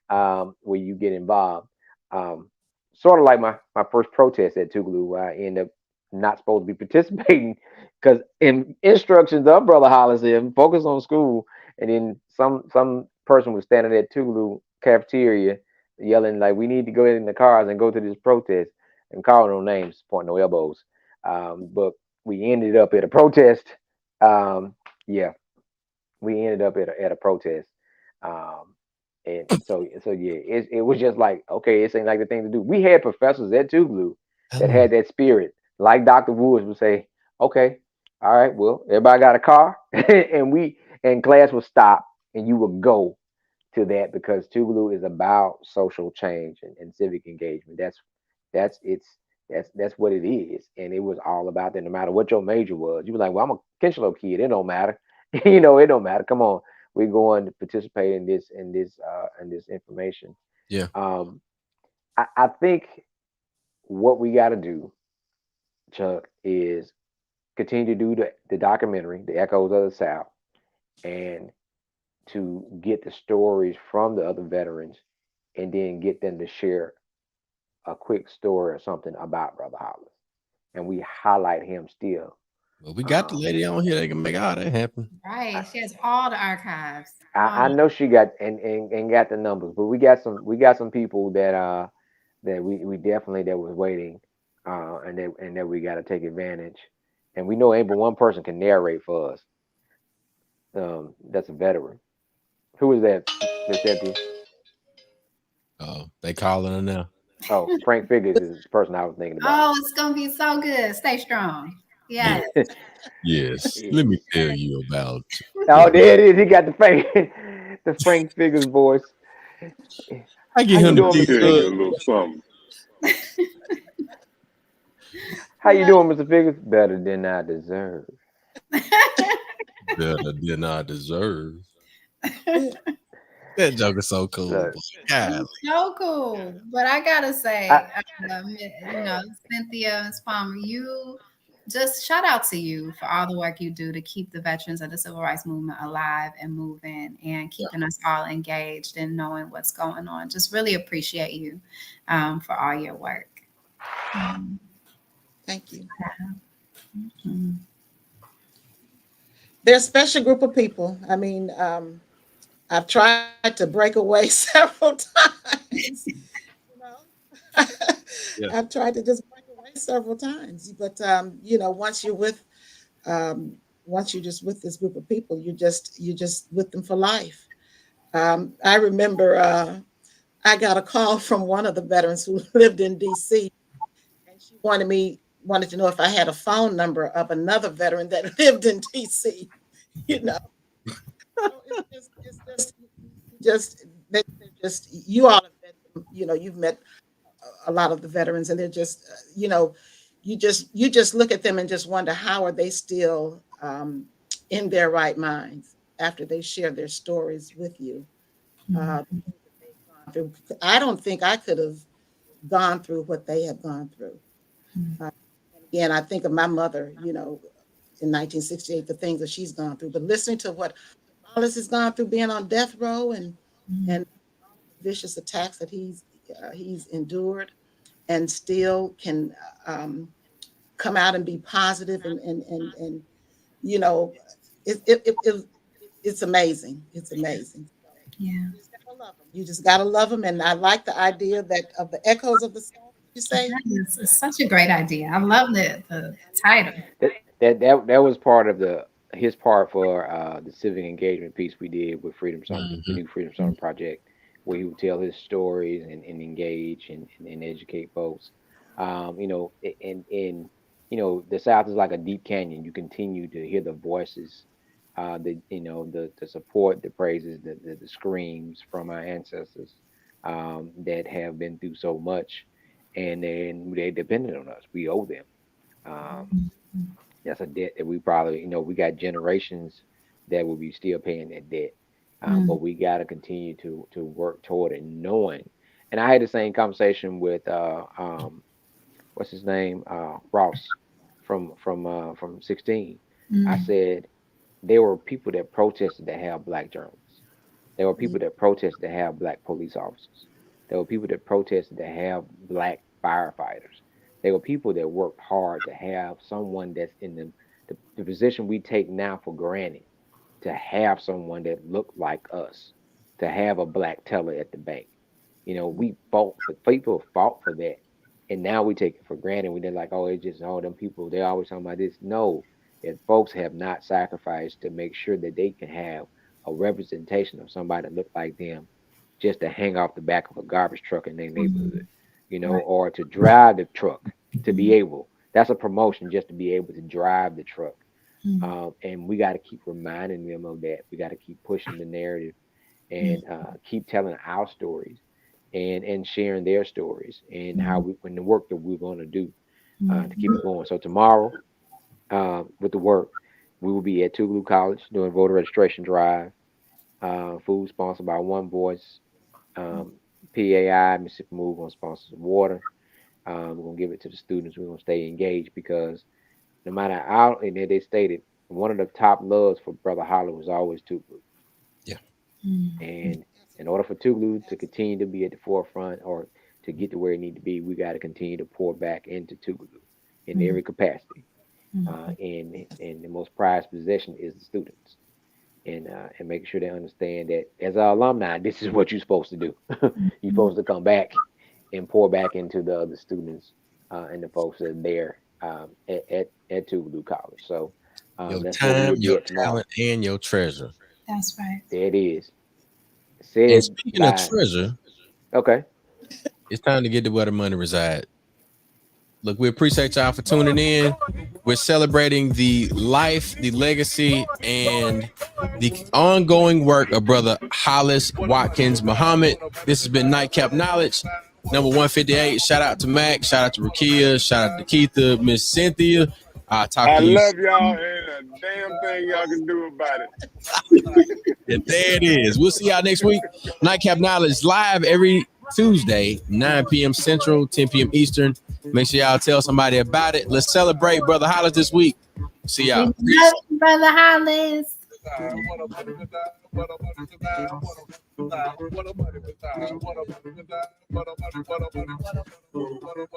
where you get involved. Um, Sort of like my first protest at Tougaloo, where I end up not supposed to be participating because in instructions of Brother Hollis said focus on school, and then some person was standing at Tougaloo cafeteria yelling like we need to go in the cars and go to this protest and calling no names, pointing no elbows. But we ended up at a protest. Yeah, we ended up at a protest. Um, and so yeah, it was just like, okay, it seemed like the thing to do. We had professors at Tougaloo that had that spirit, like Dr. Woods would say, okay, all right, well, everybody got a car, and class would stop, and you would go to that because Tougaloo is about social change and civic engagement. That's it's that's what it is, and it was all about that. No matter what your major was, you were like, well, I'm a Kinchlow kid. It don't matter, it don't matter. Come on, we're going to participate in this information. Yeah. I think what we got to do, Chuck, is continue to do the documentary, The Echoes of the South, and to get the stories from the other veterans, and then get them to share a quick story or something about Brother Hollis, and we highlight him still. Well, we got the Um, lady on here that can make all that happen. I, Right. She has all the archives. I know she got and got the numbers, but we got some people that we definitely that was waiting, and that we got to take advantage, and we know ain't but one person can narrate for us. That's a veteran. Who is that, Miss Cynthia? Oh, they calling her now. Oh, Frank Figures is the person I was thinking about. Oh, it's gonna be so good. Stay strong. Yeah. Yes. Yes. Yeah. Let me tell you about Oh, what there it is. He got the Frank, the Frank Figures voice. I How get you him Let to me doing, be Mr. tell you Figures? a little something. How you doing, Mr. Figures? Better than I deserve. better than I deserve. That joke is so cool. Look, Boy. God. It's so cool. But I gotta I, say, Cynthia and Palmer, you just shout out to you for all the work you do to keep the veterans of the civil rights movement alive and moving and keeping us all engaged and knowing what's going on. Just really appreciate you for all your work. Um, Thank you. mm, They're a special group of people. I mean, I've tried to break away several times. You know, Yeah. I've tried to just break away several times, but once you're with, um, once you're just with this group of people, you're just with them for life. I remember I got a call from one of the veterans who lived in D.C. and she wanted to know if I had a phone number of another veteran that lived in D.C. You know, so it's just they're just you all have met them. You've met a lot of the veterans, and they're just you just look at them and just wonder how are they still in their right minds after they share their stories with you. mm, Uh, they've gone through. I don't think I could have gone through what they have gone through. mm, And again, I think of my mother, in 1968, the things that she's gone through. But listening to what Hollis has gone through, being on death row, and vicious attacks that he's endured, and still can come out and be positive, and you know, it's amazing. It's amazing. yeah. You just gotta love them. You just gotta love them. And I like the idea that of the echoes of the soul. You say, Yes, it's such a great idea. I love the title. that was part of his part for the civic engagement piece we did with Freedom Summer, the Hmm. new Freedom Summer project, where he would tell his stories and engage and educate folks. And the South is like a deep canyon. You continue to hear the voices, the support, the praises, the screams from our ancestors that have been through so much, and then they depended on us. We owe them. Um, that's a debt that we probably, we got generations that will be still paying that debt. Mm, But we got to continue to work toward it, knowing. And I had the same conversation with what's his name, Ross from 16. I mm, said, there were people that protested to have black journalists. There were people that protested to have black police officers. There were people that protested to have black firefighters. There were people that worked hard to have someone that's in the position we take now for granted, to have someone that looked like us, to have a black teller at the bank. You know, we fought for people fought for that. And now we take it for granted. We did like, oh, it's just all them people, they always talking about this. No, if folks have not sacrificed to make sure that they can have a representation of somebody that look like them just to hang off the back of a garbage truck in their neighborhood, you know, Right. or to drive the truck, to be able, that's a promotion just to be able to drive the truck. And we got to keep reminding them of that. We got to keep pushing the narrative and keep telling our stories and sharing their stories and how we, when the work that we're going to do to keep it going. So tomorrow, with the work, we will be at Tougaloo College doing voter registration drive. Food sponsored by One Voice. PAI, Mississippi Move, going to sponsor some water. We're going to give it to the students. We're going to stay engaged because no matter how, and they stated, one of the top loves for Brother Hollis was always Tougaloo. Yeah. And in order for Tougaloo to continue to be at the forefront or to get to where it need to be, we got to continue to pour back into Tougaloo in every capacity. And the most prized possession is the students. And making sure they understand that as an alumni, this is what you're supposed to do. You're supposed to come back and pour back into the other students and the folks that are there at Tougaloo College. So Your that's where we time, will be your at tomorrow. talent, and your treasure. That's right. There it is. And Said speaking of by treasure, okay. it's time to get to where the money resides. Look, we appreciate y'all for tuning in. We're celebrating the life, the legacy, and the ongoing work of Brother Hollis Watkins Muhammad. This has been Nightcap Knowledge, number 158. Shout out to Mac. Shout out to Rakia. Shout out to Keitha, Miss Cynthia. I'll talk I to you. love y'all and a damn thing y'all can do about it. And there it is. We'll see y'all next week. Nightcap Knowledge live every Tuesday, 9 p.m. Central, 10 p.m. Eastern. Make sure y'all tell somebody about it. Let's celebrate Brother Hollis this week. See y'all. We love you, Brother Hollis. What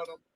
a